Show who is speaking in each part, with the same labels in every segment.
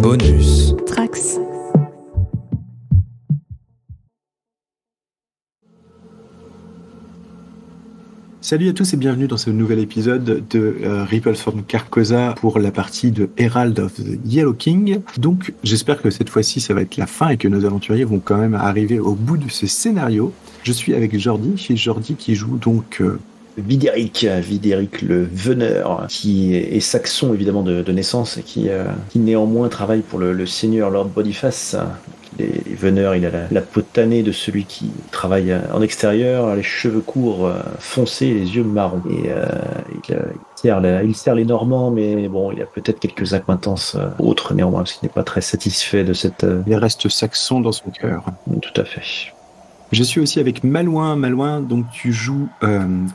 Speaker 1: Bonus.
Speaker 2: Trax.
Speaker 3: Salut à tous et bienvenue dans ce nouvel épisode de Ripples from Carcosa pour la partie de Herald of the Yellow King. Donc j'espère que cette fois-ci ça va être la fin et que nos aventuriers vont quand même arriver au bout de ce scénario. Je suis avec Jordi, chez Jordi qui joue donc...
Speaker 4: Vidéric le veneur, qui est saxon évidemment de naissance et qui néanmoins travaille pour le seigneur Lord Boniface. Les veneurs, il a la peau tannée de celui qui travaille en extérieur, les cheveux courts foncés, les yeux marrons. Et il sert les Normands, mais bon, il a peut-être quelques accointances autres néanmoins, parce qu'il n'est pas très satisfait de cette...
Speaker 3: Il reste saxon dans son cœur.
Speaker 4: Tout à fait.
Speaker 3: Je suis aussi avec Malouin. Malouin, donc tu joues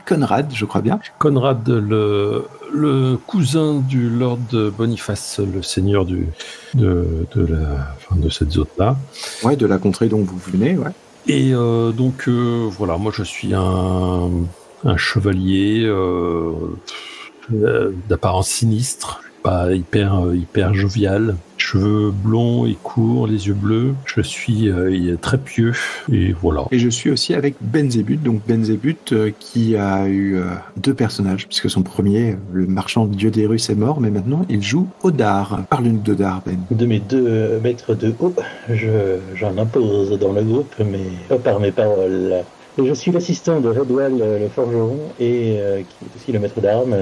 Speaker 3: Conrad, je crois bien.
Speaker 5: Conrad, le cousin du Lord Boniface, le seigneur de cette zone-là.
Speaker 3: Ouais, de la contrée dont vous venez, ouais.
Speaker 5: Et donc, voilà, moi je suis un chevalier d'apparence sinistre, pas hyper jovial. Cheveux blonds et courts, les yeux bleus. Je suis très pieux et voilà.
Speaker 3: Et je suis aussi avec Benzébut, donc Benzébut qui a eu deux personnages, puisque son premier, le marchand dieu des Russes, est mort, mais maintenant il joue Odar. Parle-nous d'Odar, Ben.
Speaker 6: De mes 2 mètres de haut, j'en impose dans le groupe, mais pas par mes paroles. Je suis l'assistant de Redwell, le forgeron, et qui est aussi le maître d'armes.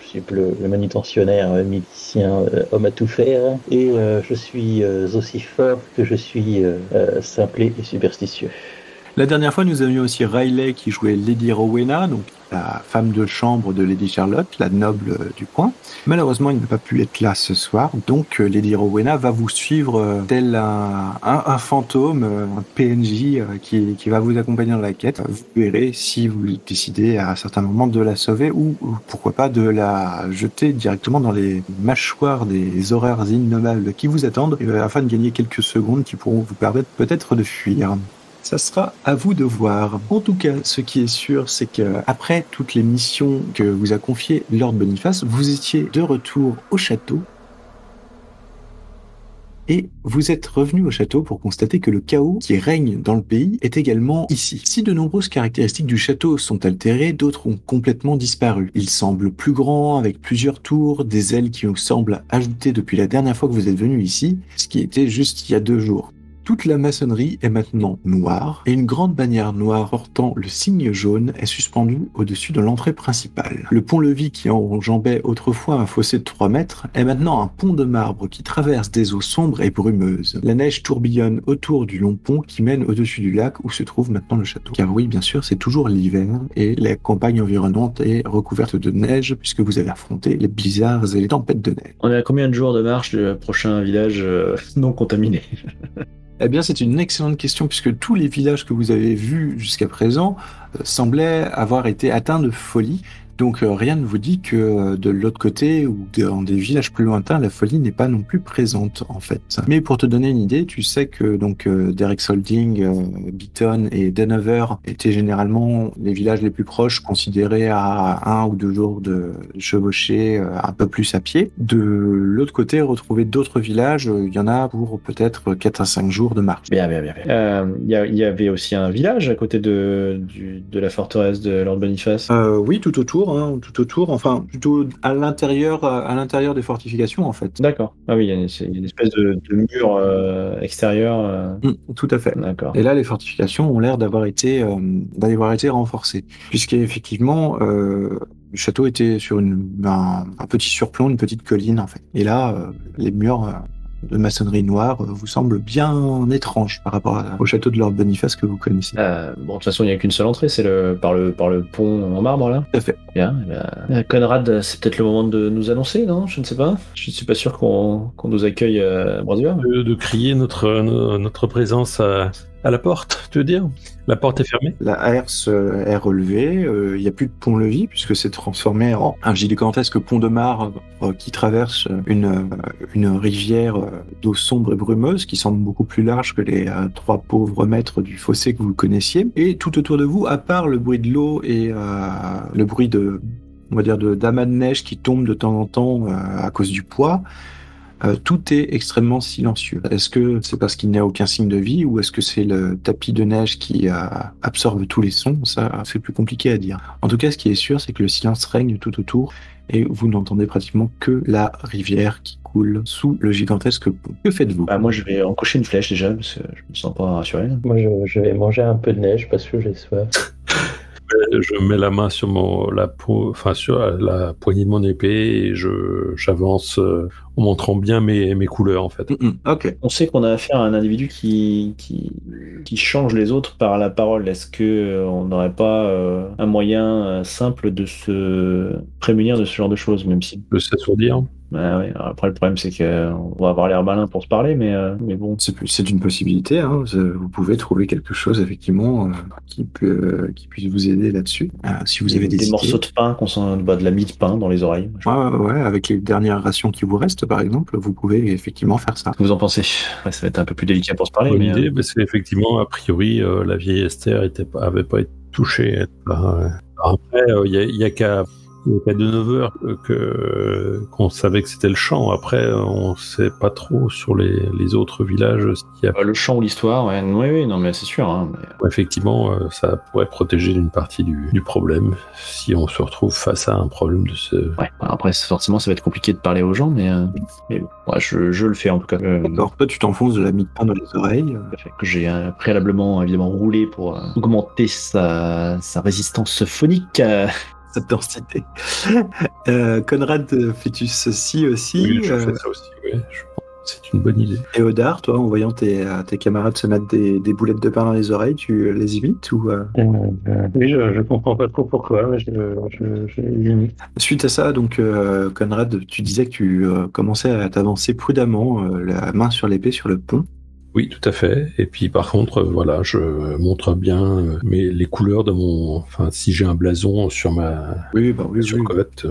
Speaker 6: Je suis le manutentionnaire, milicien, homme à tout faire. Et je suis aussi fort que je suis simplé et superstitieux.
Speaker 3: La dernière fois, nous avions aussi Riley qui jouait Lady Rowena, donc la femme de chambre de Lady Charlotte, la noble du coin. Malheureusement, il n'a pas pu être là ce soir, donc Lady Rowena va vous suivre tel un fantôme, un PNJ qui va vous accompagner dans la quête. Vous verrez si vous décidez à un certain moment de la sauver ou pourquoi pas de la jeter directement dans les mâchoires des horreurs innommables qui vous attendent, afin de gagner quelques secondes qui pourront vous permettre peut-être de fuir. Ça sera à vous de voir. En tout cas, ce qui est sûr, c'est que après toutes les missions que vous a confiées Lord Boniface, vous étiez de retour au château et vous êtes revenu au château pour constater que le chaos qui règne dans le pays est également ici. Si de nombreuses caractéristiques du château sont altérées, d'autres ont complètement disparu. Il semble plus grand, avec plusieurs tours, des ailes qui nous semblent ajoutées depuis la dernière fois que vous êtes venu ici, ce qui était juste il y a 2 jours. Toute la maçonnerie est maintenant noire et une grande bannière noire portant le signe jaune est suspendue au-dessus de l'entrée principale. Le pont-levis qui enjambait autrefois un fossé de 3 mètres est maintenant un pont de marbre qui traverse des eaux sombres et brumeuses. La neige tourbillonne autour du long pont qui mène au-dessus du lac où se trouve maintenant le château. Car oui, bien sûr, c'est toujours l'hiver et la campagne environnante est recouverte de neige puisque vous avez affronté les blizzards et les tempêtes de neige.
Speaker 4: On est à combien de jours de marche du prochain village non contaminé ?
Speaker 3: Eh bien, c'est une excellente question puisque tous les villages que vous avez vus jusqu'à présent semblaient avoir été atteints de folie. Donc rien ne vous dit que de l'autre côté ou dans des villages plus lointains, la folie n'est pas non plus présente en fait. Mais pour te donner une idée, tu sais que donc Derek Solding, Beaton et Denover étaient généralement les villages les plus proches, considérés à 1 ou 2 jours de chevauchée, un peu plus à pied. De l'autre côté, retrouver d'autres villages, il y en a pour peut-être 4 à 5 jours de marche.
Speaker 4: Bien. Il y avait aussi un village à côté de la forteresse de Lord Boniface.
Speaker 3: Oui, tout autour, enfin plutôt à l'intérieur des fortifications en fait.
Speaker 4: D'accord. Ah oui, il y a une espèce de mur extérieur.
Speaker 3: Tout à fait.
Speaker 4: D'accord.
Speaker 3: Et là, les fortifications ont l'air d'avoir été renforcées, puisqu'effectivement le château était sur un petit surplomb, une petite colline en fait. Et là, les murs de maçonnerie noire vous semblent bien étranges par rapport au château de Lord Boniface que vous connaissez.
Speaker 4: De toute façon, il n'y a qu'une seule entrée, c'est par le pont en marbre, là.
Speaker 3: Tout à fait.
Speaker 4: Bien. Conrad, c'est peut-être le moment de nous annoncer, non ? Je ne sais pas. Je ne suis pas sûr qu'on nous accueille à bras ouverts.
Speaker 5: De crier notre présence à la porte, tu veux dire ? La porte est fermée ?
Speaker 3: La herse est relevée, il n'y a plus de pont-levis puisque c'est transformé en un gigantesque pont de marbre qui traverse une rivière d'eau sombre et brumeuse qui semble beaucoup plus large que les 3 pauvres mètres du fossé que vous connaissiez. Et tout autour de vous, à part le bruit de l'eau et le bruit d'amas de neige qui tombe de temps en temps à cause du poids, tout est extrêmement silencieux. Est-ce que c'est parce qu'il n'y a aucun signe de vie ou est-ce que c'est le tapis de neige qui absorbe tous les sons? Ça, c'est plus compliqué à dire. En tout cas, ce qui est sûr, c'est que le silence règne tout autour et vous n'entendez pratiquement que la rivière qui coule sous le gigantesque pont. Que faites-vous?
Speaker 4: Moi, je vais encocher une flèche déjà, parce que je me sens pas rassuré.
Speaker 6: Moi, je vais manger un peu de neige parce que j'ai soif.
Speaker 5: Je mets la main sur sur la poignée de mon épée et j'avance en montrant bien mes couleurs en fait.
Speaker 3: Ok.
Speaker 4: On sait qu'on a affaire à un individu qui change les autres par la parole. Est-ce que on n'aurait pas un moyen simple de se prémunir de ce genre de choses, même si
Speaker 5: De s'assourdir.
Speaker 4: ouais. Après, le problème c'est qu'on va avoir l'air malin pour se parler, mais bon.
Speaker 3: C'est une possibilité. Hein. Vous pouvez trouver quelque chose effectivement qui puisse vous aider là-dessus. Si vous avez des idées.
Speaker 4: Morceaux de pain, de la mie de pain dans les oreilles.
Speaker 3: Ouais, avec les dernières rations qui vous restent, par exemple, vous pouvez effectivement faire ça.
Speaker 4: Qu'est-ce que vous en pensez? Ouais, ça va être un peu plus délicat pour se parler.
Speaker 5: Bonne
Speaker 4: mais,
Speaker 5: idée, parce qu'effectivement, a priori, la vieille Esther avait pas été touchée. Après, il y a qu'à de 9h qu'on savait que c'était le champ. Après, on sait pas trop sur les autres villages ce qu'il y a.
Speaker 4: Le champ ou l'histoire, oui, non, mais c'est sûr. Hein, mais...
Speaker 5: Effectivement, ça pourrait protéger d'une partie du problème si on se retrouve face à un problème de ce...
Speaker 4: Ouais, après, forcément, ça va être compliqué de parler aux gens, mais bon, ouais, je le fais en tout cas.
Speaker 3: D'accord, toi tu t'enfonces de la mie de pain dans les oreilles.
Speaker 4: Que j'ai préalablement, évidemment, roulé pour augmenter sa résistance phonique.
Speaker 3: Cette densité. Conrad, fais-tu ceci aussi?
Speaker 5: Oui, je fais ça aussi, oui. Je pense que c'est une bonne idée.
Speaker 3: Et Odar, toi, en voyant tes camarades se mettre des boulettes de pain dans les oreilles, tu les imites ou
Speaker 6: Oui, je comprends pas trop pourquoi, mais je les imite.
Speaker 3: Suite à ça, donc, Conrad, tu disais que tu commençais à t'avancer prudemment, la main sur l'épée sur le pont.
Speaker 5: Oui, tout à fait. Et puis par contre, voilà, je montre bien les couleurs de si j'ai un blason sur ma surcote.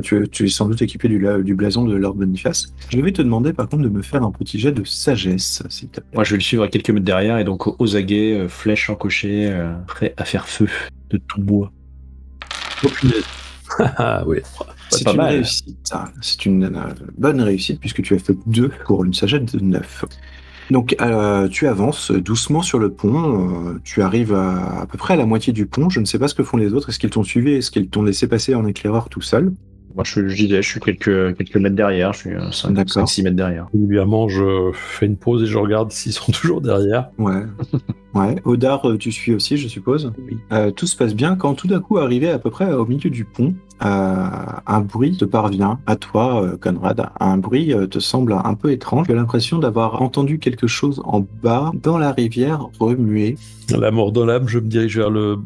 Speaker 3: Tu es sans doute équipé du blason de Lord Boniface. Je vais te demander par contre de me faire un petit jet de sagesse, s'il te plaît.
Speaker 4: Moi, je vais le suivre à quelques mètres derrière et donc aux aguets, flèche encochée, prêt à faire feu de tout bois.
Speaker 5: Oh punaise. Oui.
Speaker 3: C'est une réussite. C'est une bonne réussite puisque tu as fait 2 pour une sagesse de 9. Donc tu avances doucement sur le pont, tu arrives à peu près à la moitié du pont, je ne sais pas ce que font les autres, est-ce qu'ils t'ont suivi, est-ce qu'ils t'ont laissé passer en éclaireur tout seul?
Speaker 4: Moi je suis quelques mètres derrière, je suis 5-6 mètres derrière.
Speaker 5: Évidemment, je fais une pause et je regarde s'ils sont toujours derrière.
Speaker 3: Ouais. Odar, tu suis aussi, je suppose?
Speaker 6: Oui.
Speaker 3: Tout se passe bien quand tout d'un coup, arrivé à peu près au milieu du pont, un bruit te parvient à toi, Conrad. Un bruit te semble un peu étrange. Tu as l'impression d'avoir entendu quelque chose en bas, dans la rivière, remuer.
Speaker 5: La mort dans l'âme, je me dirige vers le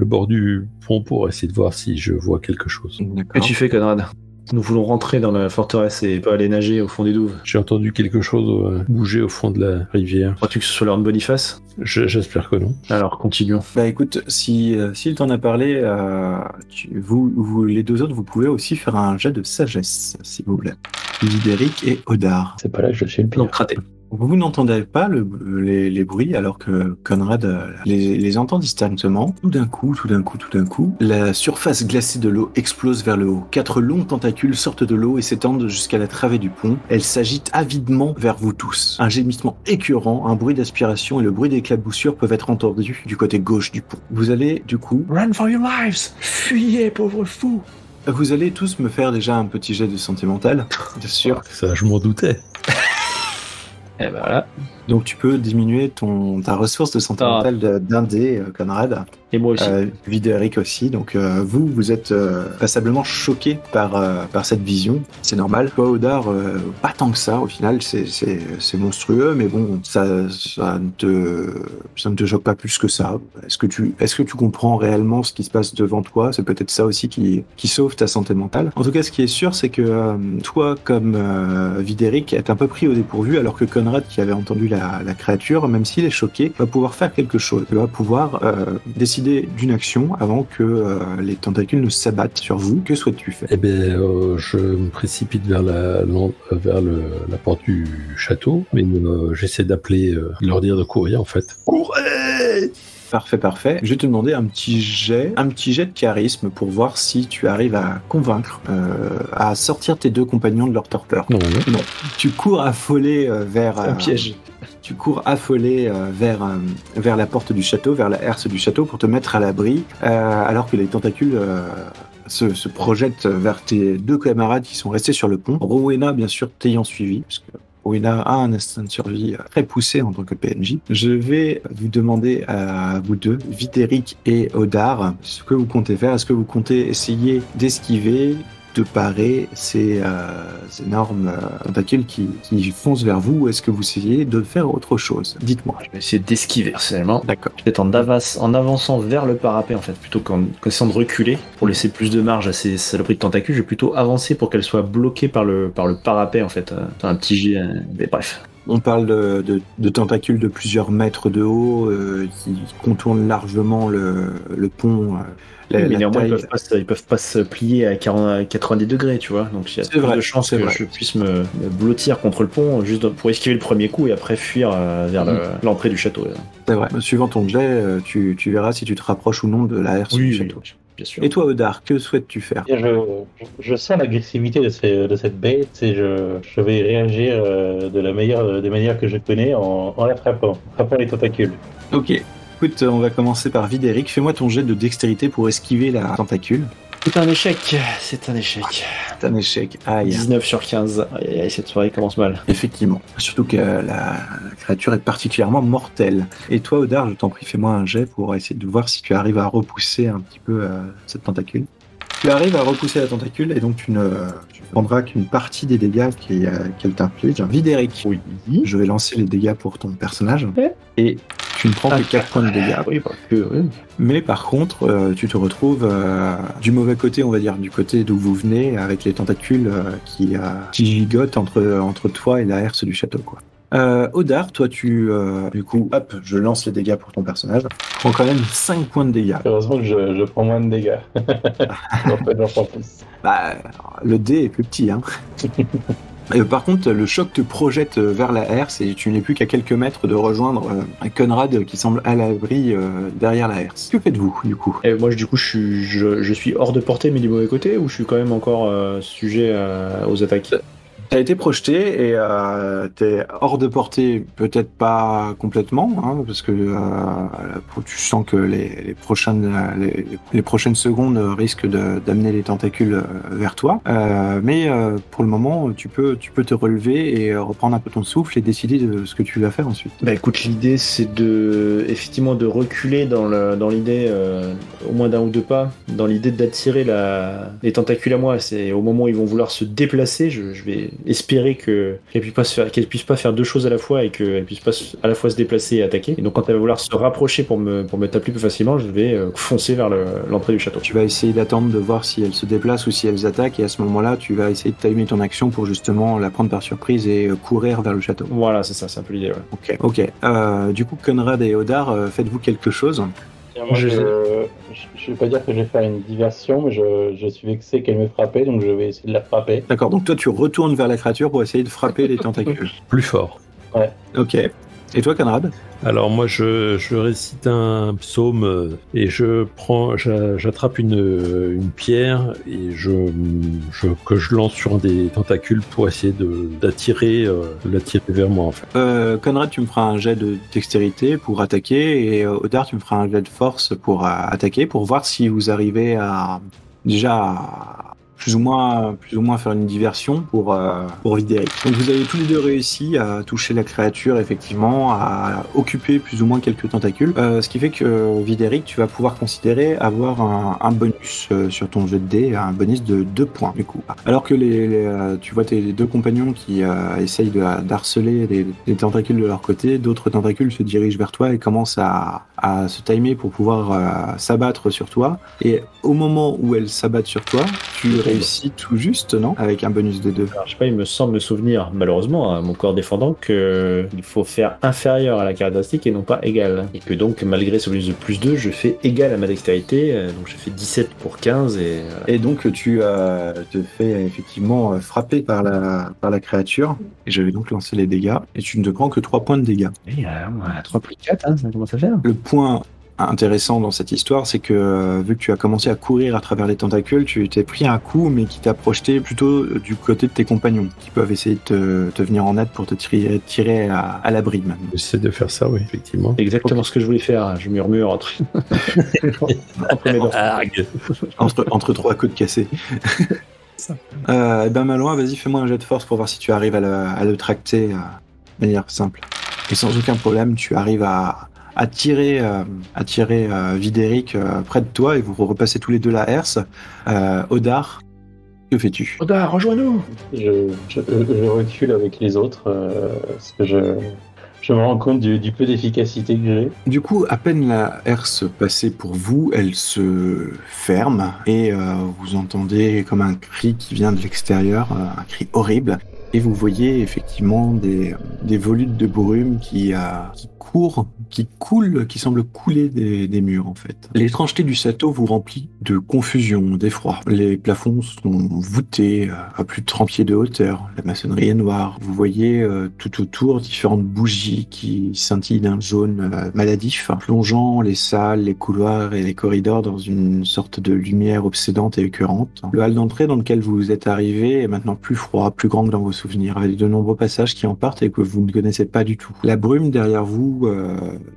Speaker 5: bord du pont pour essayer de voir si je vois quelque chose.
Speaker 4: Que tu fais, Conrad? Nous voulons rentrer dans la forteresse et pas aller nager au fond des douves.
Speaker 5: J'ai entendu quelque chose bouger au fond de la rivière.
Speaker 4: Crois-tu que ce soit Lord Boniface?
Speaker 5: J'espère que non.
Speaker 4: Alors, continuons.
Speaker 3: Bah écoute, s'il t'en a parlé, vous les deux autres, vous pouvez aussi faire un jet de sagesse, s'il vous plaît. Videric et Odar.
Speaker 6: C'est pas là que je suis le pire.
Speaker 4: Donc, raté.
Speaker 3: Vous n'entendez pas les bruits alors que Conrad les entend distinctement. Tout d'un coup, la surface glacée de l'eau explose vers le haut. 4 longs tentacules sortent de l'eau et s'étendent jusqu'à la travée du pont. Elles s'agitent avidement vers vous tous. Un gémissement écœurant, un bruit d'aspiration et le bruit d'éclaboussure peuvent être entendus du côté gauche du pont. Vous allez, du coup...
Speaker 4: Run for your lives! Fuyez, pauvres fous!
Speaker 3: Vous allez tous me faire déjà un petit jet de santé mentale, bien sûr.
Speaker 5: Ça, je m'en doutais.
Speaker 4: Et ben voilà.
Speaker 3: Donc tu peux diminuer ta ressource de santé mentale d'un dé, Conrad.
Speaker 4: Et moi aussi.
Speaker 3: Videric aussi. Donc vous êtes passablement choqué par cette vision. C'est normal. Toi, Odar, pas tant que ça. Au final, c'est monstrueux, mais bon, ça ne te choque pas plus que ça. Est-ce que tu comprends réellement ce qui se passe devant toi? C'est peut-être ça aussi qui sauve ta santé mentale. En tout cas, ce qui est sûr, c'est que toi, comme Videric, est un peu pris au dépourvu, alors que Conrad, qui avait entendu la créature, même s'il est choqué, va pouvoir faire quelque chose. Il va pouvoir décider d'une action avant que les tentacules ne s'abattent sur vous. Que souhaites-tu faire?
Speaker 5: Eh bien, je me précipite vers la porte du château, mais j'essaie d'appeler, leur dire de courir en fait. Courez!
Speaker 3: Parfait. Je vais te demander un petit jet de charisme pour voir si tu arrives à convaincre, à sortir tes deux compagnons de leur torpeur.
Speaker 5: Non.
Speaker 3: Tu cours affolé vers...
Speaker 4: Un piège.
Speaker 3: Tu cours affolé vers la porte du château, vers la herse du château pour te mettre à l'abri, alors que les tentacules se projettent vers tes deux camarades qui sont restés sur le pont. Rowena, bien sûr, t'ayant suivi, parce que Rowena a un instinct de survie très poussé en tant que PNJ. Je vais vous demander à vous deux, Videric et Odar, ce que vous comptez faire. Est-ce que vous comptez essayer d'esquiver, de parer ces énormes tentacules qui foncent vers vous, ou est-ce que vous essayez de faire autre chose? Dites-moi.
Speaker 4: Je vais essayer d'esquiver personnellement.
Speaker 3: D'accord.
Speaker 4: Peut-être en avançant vers le parapet en fait, plutôt qu'en essayant de reculer pour laisser plus de marge à ces saloperies de tentacules. Je vais plutôt avancer pour qu'elles soient bloquées par le parapet en fait. Un petit jet. Mais bref.
Speaker 3: On parle de tentacules de plusieurs mètres de haut qui contournent largement le pont.
Speaker 4: Mais néanmoins, ils peuvent pas se plier à 90 degrés, tu vois. Donc il y a plus de chances que je puisse me blottir contre le pont juste pour esquiver le premier coup et après fuir vers l'entrée du château.
Speaker 3: C'est vrai. Suivant ton jet, tu verras si tu te rapproches ou non de la herse du château.
Speaker 4: Bien sûr.
Speaker 3: Et toi, Odar, que souhaites-tu faire?
Speaker 6: Je sens l'agressivité de cette bête et je vais réagir de la meilleure des manières que je connais en la frappant les tentacules.
Speaker 3: Ok. Écoute, on va commencer par Videric. Fais-moi ton jet de dextérité pour esquiver la tentacule.
Speaker 4: C'est un échec.
Speaker 3: C'est un échec. Aïe.
Speaker 4: 19 sur 15. Aïe, cette soirée commence mal.
Speaker 3: Effectivement. Surtout que la créature est particulièrement mortelle. Et toi, Odar, je t'en prie, fais-moi un jet pour essayer de voir si tu arrives à repousser un petit peu cette tentacule. Tu arrives à repousser la tentacule et donc tu prendras qu'une partie des dégâts qu'elle t'inflige. Videric,
Speaker 4: oui.
Speaker 3: Je vais lancer les dégâts pour ton personnage. Et tu ne prends que 4 points de dégâts.
Speaker 4: Oui.
Speaker 3: Mais par contre, tu te retrouves du mauvais côté, on va dire, du côté d'où vous venez, avec les tentacules qui gigotent entre toi et la herse du château, quoi. Odar, toi du coup, hop, je lance les dégâts pour ton personnage. Tu prends quand même 5 points de dégâts.
Speaker 6: Heureusement que je prends moins de dégâts. En fait, j'en prends plus.
Speaker 3: Bah, le dé est plus petit, hein. Par contre, le choc te projette vers la herse et tu n'es plus qu'à quelques mètres de rejoindre Conrad qui semble à l'abri derrière la herse. Que faites-vous, du coup?
Speaker 4: Et moi, du coup, je suis hors de portée, mais du mauvais côté, ou je suis quand même encore sujet aux attaques?
Speaker 3: T'as été projeté et t'es hors de portée, peut-être pas complètement, hein, parce que tu sens que les prochaines secondes risquent d'amener les tentacules vers toi. Mais pour le moment, tu peux te relever et reprendre un peu ton souffle et décider de ce que tu vas faire ensuite.
Speaker 4: Bah écoute, l'idée c'est effectivement de reculer dans l'idée, au moins d'un ou deux pas, dans l'idée d'attirer les tentacules à moi. C'est au moment où ils vont vouloir se déplacer, je vais espérer qu'elle puisse pas faire deux choses à la fois et qu'elle puisse pas à la fois se déplacer et attaquer. Et donc quand elle va vouloir se rapprocher pour me taper plus facilement, je vais foncer vers l'entrée du château.
Speaker 3: Tu vas essayer d'attendre de voir si elle se déplace ou si elles attaquent, et à ce moment-là, tu vas essayer de timer ton action pour justement la prendre par surprise et courir vers le château.
Speaker 4: Voilà, c'est ça, c'est un peu l'idée. Ouais.
Speaker 3: Ok. Du coup, Conrad et Odar, faites-vous quelque chose?
Speaker 6: Moi, je vais pas dire que je vais faire une diversion, mais je suis vexé qu'elle me frappait, donc je vais essayer de la frapper.
Speaker 3: D'accord, donc toi tu retournes vers la créature pour essayer de frapper les tentacules.
Speaker 5: Plus fort.
Speaker 6: Ouais.
Speaker 3: Ok. Et toi, Conrad?
Speaker 5: Alors moi, je récite un psaume et j'attrape une pierre et que je lance sur un des tentacules pour essayer l'attirer vers moi, en fait.
Speaker 3: Conrad, tu me feras un jet de dextérité pour attaquer, et Odar, tu me feras un jet de force pour attaquer, pour voir si vous arrivez à plus ou moins faire une diversion pour Videric. Donc vous avez tous les deux réussi à toucher la créature, effectivement, à occuper plus ou moins quelques tentacules, ce qui fait que Videric, tu vas pouvoir considérer avoir un bonus sur ton jet de dés, un bonus de 2 points du coup. Alors que tu vois tes deux compagnons qui essayent d'harceler les tentacules de leur côté, d'autres tentacules se dirigent vers toi et commencent à se timer pour pouvoir s'abattre sur toi, et au moment où elles s'abattent sur toi, tu réussis tout juste, non? Avec un bonus de 2.
Speaker 4: Alors, je sais pas, il me semble me souvenir, malheureusement, à mon corps défendant, qu'il faut faire inférieur à la caractéristique et non pas égal. Et que donc, malgré ce bonus de plus 2, je fais égal à ma dextérité, donc je fais 17 pour 15 et voilà.
Speaker 3: Et donc, tu te fais effectivement frapper par la créature, et je vais donc lancer les dégâts, et tu ne te prends que 3 points de dégâts.
Speaker 4: Et 3 plus 4, hein, ça commence à faire.
Speaker 3: Le point intéressant dans cette histoire, c'est que vu que tu as commencé à courir à travers les tentacules, tu t'es pris un coup, mais qui t'a projeté plutôt du côté de tes compagnons, qui peuvent essayer de te venir en aide pour te tirer à l'abri même.
Speaker 5: J'essaie de faire ça, oui, effectivement.
Speaker 4: Exactement ce que je voulais faire, je murmure entre mes dents.
Speaker 3: entre trois côtes cassées. Malouin, vas-y, fais-moi un jet de force pour voir si tu arrives à le tracter de manière simple. Et sans aucun problème, tu arrives à tirer Vidéric près de toi et vous repassez tous les deux la herse. Odar, que fais-tu?
Speaker 4: Odar, rejoins-nous.
Speaker 6: Je recule avec les autres parce que je me rends compte du peu d'efficacité que j'ai.
Speaker 3: Du coup, à peine la herse passée pour vous, elle se ferme et vous entendez comme un cri qui vient de l'extérieur, un cri horrible. Et vous voyez effectivement des volutes de brume qui coulent, qui semblent couler des murs en fait. L'étrangeté du château vous remplit de confusion, d'effroi. Les plafonds sont voûtés à plus de 30 pieds de hauteur. La maçonnerie est noire. Vous voyez tout autour différentes bougies qui scintillent d'un jaune maladif, plongeant les salles, les couloirs et les corridors dans une sorte de lumière obsédante et écœurante. Le hall d'entrée dans lequel vous êtes arrivé est maintenant plus froid, plus grand que dans vos souvenirs, avec de nombreux passages qui en partent et que vous ne connaissez pas du tout. La brume derrière vous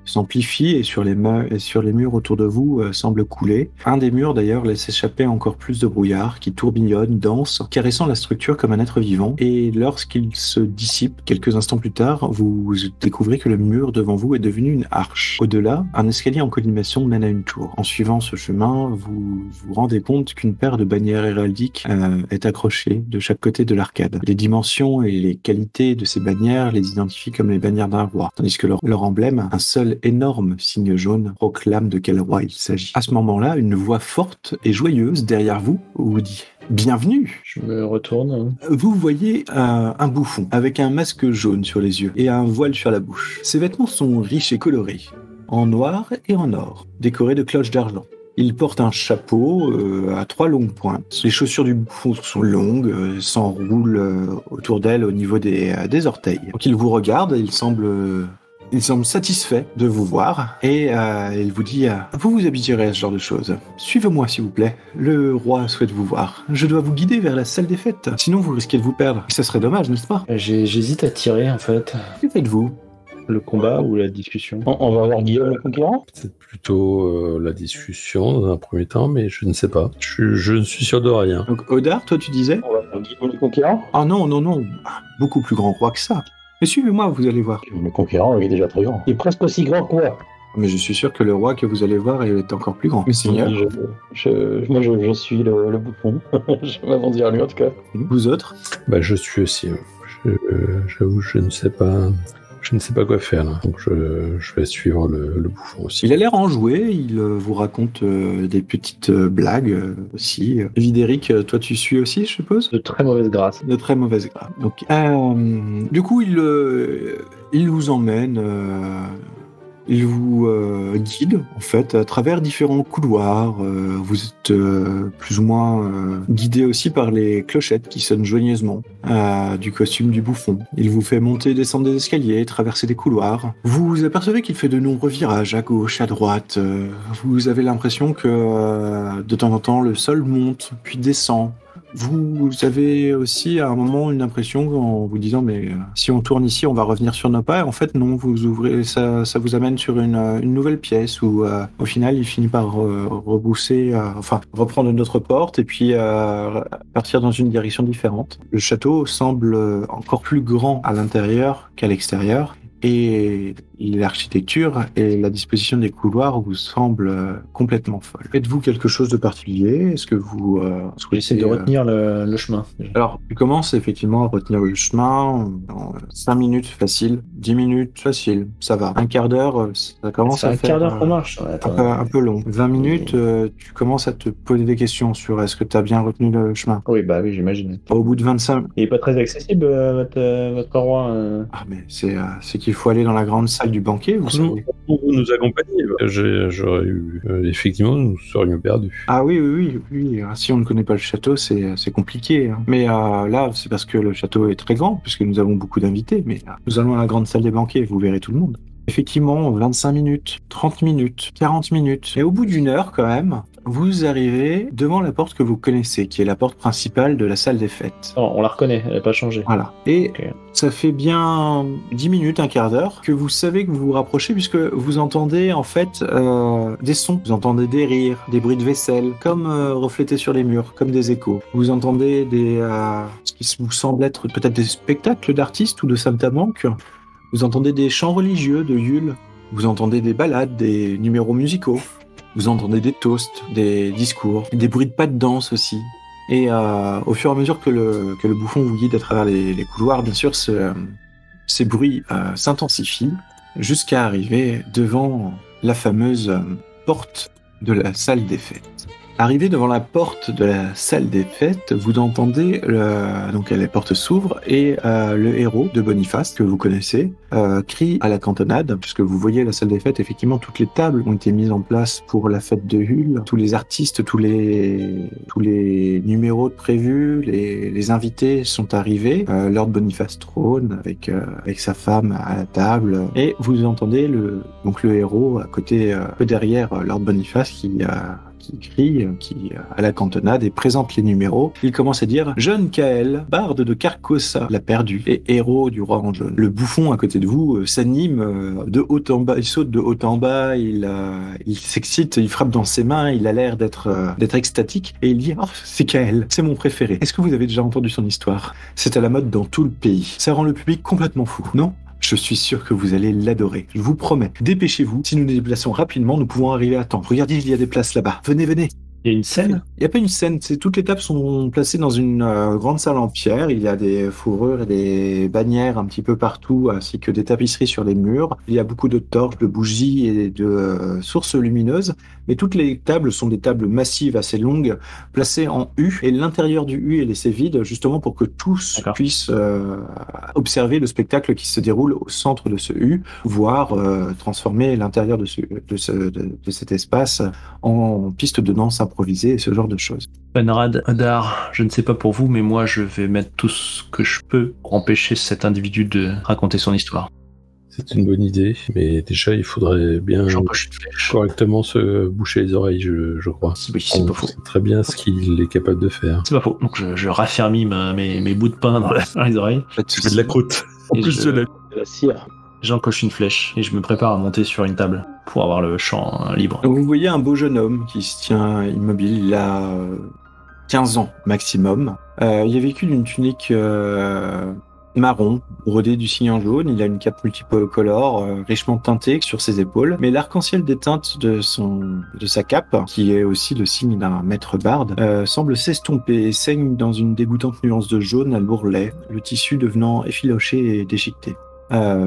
Speaker 3: s'amplifie et sur les murs autour de vous semble couler. Un des murs d'ailleurs laisse échapper encore plus de brouillard qui tourbillonne, danse, caressant la structure comme un être vivant. Et lorsqu'il se dissipe quelques instants plus tard, vous découvrez que le mur devant vous est devenu une arche. Au-delà, un escalier en collimation mène à une tour. En suivant ce chemin, vous vous rendez compte qu'une paire de bannières héraldiques est accrochée de chaque côté de l'arcade. Les dimensions et les qualités de ces bannières les identifient comme les bannières d'un roi, tandis que leur emblème, un seul énorme signe jaune, proclame de quel roi il s'agit. À ce moment-là, une voix forte et joyeuse derrière vous vous dit « Bienvenue !»
Speaker 4: Je me retourne.
Speaker 3: Vous voyez un bouffon avec un masque jaune sur les yeux et un voile sur la bouche. Ses vêtements sont riches et colorés, en noir et en or, décorés de cloches d'argent. Il porte un chapeau à 3 longues pointes. Les chaussures du bouffon sont longues, s'enroulent autour d'elle au niveau des orteils. Donc il vous regarde, il semble satisfait de vous voir et il vous dit vous vous habituerez à ce genre de choses. Suivez-moi s'il vous plaît. Le roi souhaite vous voir. Je dois vous guider vers la salle des fêtes. Sinon vous risquez de vous perdre. Ça serait dommage, n'est-ce pas?
Speaker 4: J'hésite à tirer en fait.
Speaker 3: Que faites-vous?
Speaker 4: Le combat ou la discussion?
Speaker 6: On va voir Guillaume le conquérant?
Speaker 5: C'est plutôt la discussion dans un premier temps, mais je ne sais pas. Je ne suis sûr de rien.
Speaker 3: Donc Odar, toi tu disais?
Speaker 6: On va voir Guillaume le conquérant?
Speaker 3: Ah non, beaucoup plus grand roi que ça. Mais suivez-moi, vous allez voir.
Speaker 6: Le conquérant, il est déjà très grand. Il est presque aussi grand que moi.
Speaker 3: Mais je suis sûr que le roi que vous allez voir est encore plus grand. Mais seigneur.
Speaker 6: Moi, je suis le bouffon. Je m'avance vers lui, en tout cas.
Speaker 3: Vous autres?
Speaker 5: Je suis aussi. J'avoue, je ne sais pas. Je ne sais pas quoi faire là, donc je vais suivre le bouffon aussi.
Speaker 3: Il a l'air enjoué, il vous raconte des petites blagues aussi. Vidéric, toi tu suis aussi, je suppose?
Speaker 4: De très mauvaise grâce.
Speaker 3: De très mauvaise grâce. Donc, du coup, il vous emmène, il vous guide en fait à travers différents couloirs. Vous êtes plus ou moins guidé aussi par les clochettes qui sonnent joyeusement du costume du bouffon. Il vous fait monter et descendre des escaliers, traverser des couloirs. Vous apercevez qu'il fait de nombreux virages à gauche, à droite. Vous avez l'impression que de temps en temps le sol monte puis descend. Vous avez aussi à un moment une impression en vous disant mais si on tourne ici on va revenir sur nos pas et en fait non, vous ouvrez ça vous amène sur une nouvelle pièce où au final il finit par reprendre une autre porte et puis partir dans une direction différente. Le château semble encore plus grand à l'intérieur qu'à l'extérieur et l'architecture et la disposition des couloirs vous semblent complètement folles. Faites-vous quelque chose de particulier? Est-ce que vous...
Speaker 4: J'essaie de retenir le chemin.
Speaker 3: Alors, tu commences effectivement à retenir le chemin en 5 minutes facile, 10 minutes facile, ça va. Un quart d'heure, ça commence à faire...
Speaker 4: C'est un quart d'heure qu'on marche.
Speaker 3: Un peu long. 20 minutes, tu commences à te poser des questions sur est-ce que tu as bien retenu le chemin.
Speaker 4: Oui, j'imagine.
Speaker 3: Au bout de 25...
Speaker 4: Il n'est pas très accessible, votre roi.
Speaker 3: Ah, mais c'est qu'il faut aller dans la grande salle du banquet, vous savez.
Speaker 5: Vous nous accompagnez. J'aurais eu... effectivement, nous serions perdus.
Speaker 3: Ah oui. Si on ne connaît pas le château, c'est compliqué. Hein. Mais là, c'est parce que le château est très grand, puisque nous avons beaucoup d'invités. Mais nous allons à la grande salle des banquets, vous verrez tout le monde. Effectivement, 25 minutes, 30 minutes, 40 minutes. Et au bout d'une heure, quand même, vous arrivez devant la porte que vous connaissez, qui est la porte principale de la salle des fêtes.
Speaker 4: Oh, on la reconnaît, elle n'a pas changé.
Speaker 3: Voilà. Et
Speaker 4: Ok.
Speaker 3: ça fait bien 10 minutes, un quart d'heure, que vous savez que vous vous rapprochez, puisque vous entendez, en fait, des sons. Vous entendez des rires, des bruits de vaisselle, comme reflétés sur les murs, comme des échos. Vous entendez ce qui vous semble être peut-être des spectacles d'artistes ou de saltimbanques. Vous entendez des chants religieux de Yule. Vous entendez des ballades, des numéros musicaux. Vous entendez des toasts, des discours, des bruits de pas de danse aussi. Et au fur et à mesure que le bouffon vous guide à travers les couloirs, bien sûr, ces bruits s'intensifient jusqu'à arriver devant la fameuse porte de la salle des fêtes. Arrivé devant la porte de la salle des fêtes, vous entendez, donc la porte s'ouvre et le héros de Boniface, que vous connaissez, crie à la cantonade, puisque vous voyez la salle des fêtes, effectivement, toutes les tables ont été mises en place pour la fête de Hul, tous les artistes, tous les numéros prévus, les invités sont arrivés, Lord Boniface trône avec sa femme à la table, et vous entendez le héros à côté, peu derrière Lord Boniface qui crie, à la cantonade et présente les numéros. Il commence à dire « Jeune Kael, barde de Carcosa, l'a perdu, et héros du roi en jaune. » Le bouffon à côté de vous s'anime de haut en bas, il saute de haut en bas, il s'excite, il frappe dans ses mains, il a l'air d'être extatique, et il dit « Oh, c'est Kael, c'est mon préféré. Est-ce que vous avez déjà entendu son histoire? C'est à la mode dans tout le pays. Ça rend le public complètement fou, non ? Je suis sûr que vous allez l'adorer. Je vous promets. Dépêchez-vous. Si nous nous déplaçons rapidement, nous pouvons arriver à temps. Regardez, il y a des places là-bas. Venez, venez.
Speaker 4: Il y a une scène?
Speaker 3: Il n'y a pas une scène. Toutes les tables sont placées dans une grande salle en pierre. Il y a des fourrures et des bannières un petit peu partout, ainsi que des tapisseries sur les murs. Il y a beaucoup de torches, de bougies et de sources lumineuses. Mais toutes les tables sont des tables massives, assez longues, placées en U. Et l'intérieur du U est laissé vide, justement pour que tous puissent observer le spectacle qui se déroule au centre de ce U, voire transformer l'intérieur de cet espace en piste de danse improvisée et ce genre de choses.
Speaker 4: Conrad, Odar, je ne sais pas pour vous, mais moi je vais mettre tout ce que je peux pour empêcher cet individu de raconter son histoire.
Speaker 5: C'est une bonne idée, mais déjà il faudrait bien correctement se boucher les oreilles, je crois.
Speaker 4: Oui, c'est pas faux.
Speaker 5: On sait très bien ce qu'il est capable de faire.
Speaker 4: C'est pas faux. Donc je raffermis mes bouts de pain dans les oreilles.
Speaker 5: Je fais de la croûte. En plus de
Speaker 6: la cire.
Speaker 4: J'encoche une flèche et je me prépare à monter sur une table pour avoir le champ libre.
Speaker 3: Donc vous voyez un beau jeune homme qui se tient immobile. Il a 15 ans maximum. Il a vécu d'une tunique marron, brodée du signe en jaune. Il a une cape multicolore, richement teintée sur ses épaules. Mais l'arc-en-ciel des teintes de sa cape, qui est aussi le signe d'un maître barde, semble s'estomper et saigne dans une dégoûtante nuance de jaune à l'ourlet, le tissu devenant effiloché et déchiqueté.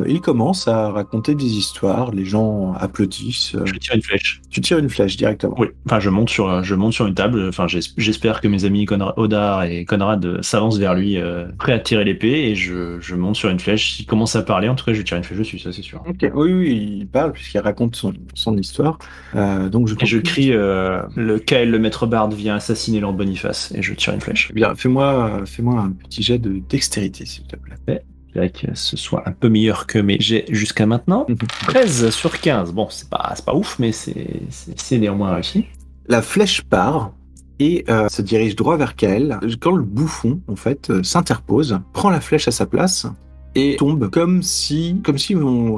Speaker 3: Il commence à raconter des histoires, les gens applaudissent.
Speaker 4: Je tire une flèche.
Speaker 3: Tu tires une flèche directement.
Speaker 4: Oui, enfin je monte sur une table, enfin j'espère que mes amis Odar et Conrad s'avancent vers lui, prêts à tirer l'épée, et je monte sur une flèche. S'il commence à parler, en tout cas je tire une flèche dessus, ça c'est sûr.
Speaker 3: Okay. Oui, il parle puisqu'il raconte son histoire. Donc
Speaker 4: je crie, le Kael, le maître barde, vient assassiner Lord Boniface, et je tire une flèche.
Speaker 3: Eh bien, fais-moi un petit jet de dextérité, s'il te plaît.
Speaker 4: Ouais. Que ce soit un peu meilleur que mes jets jusqu'à maintenant. 13 sur 15. Bon, c'est pas ouf, mais c'est néanmoins réussi.
Speaker 3: La flèche part et se dirige droit vers Kael. Quand le bouffon, en fait, s'interpose, prend la flèche à sa place et tombe comme si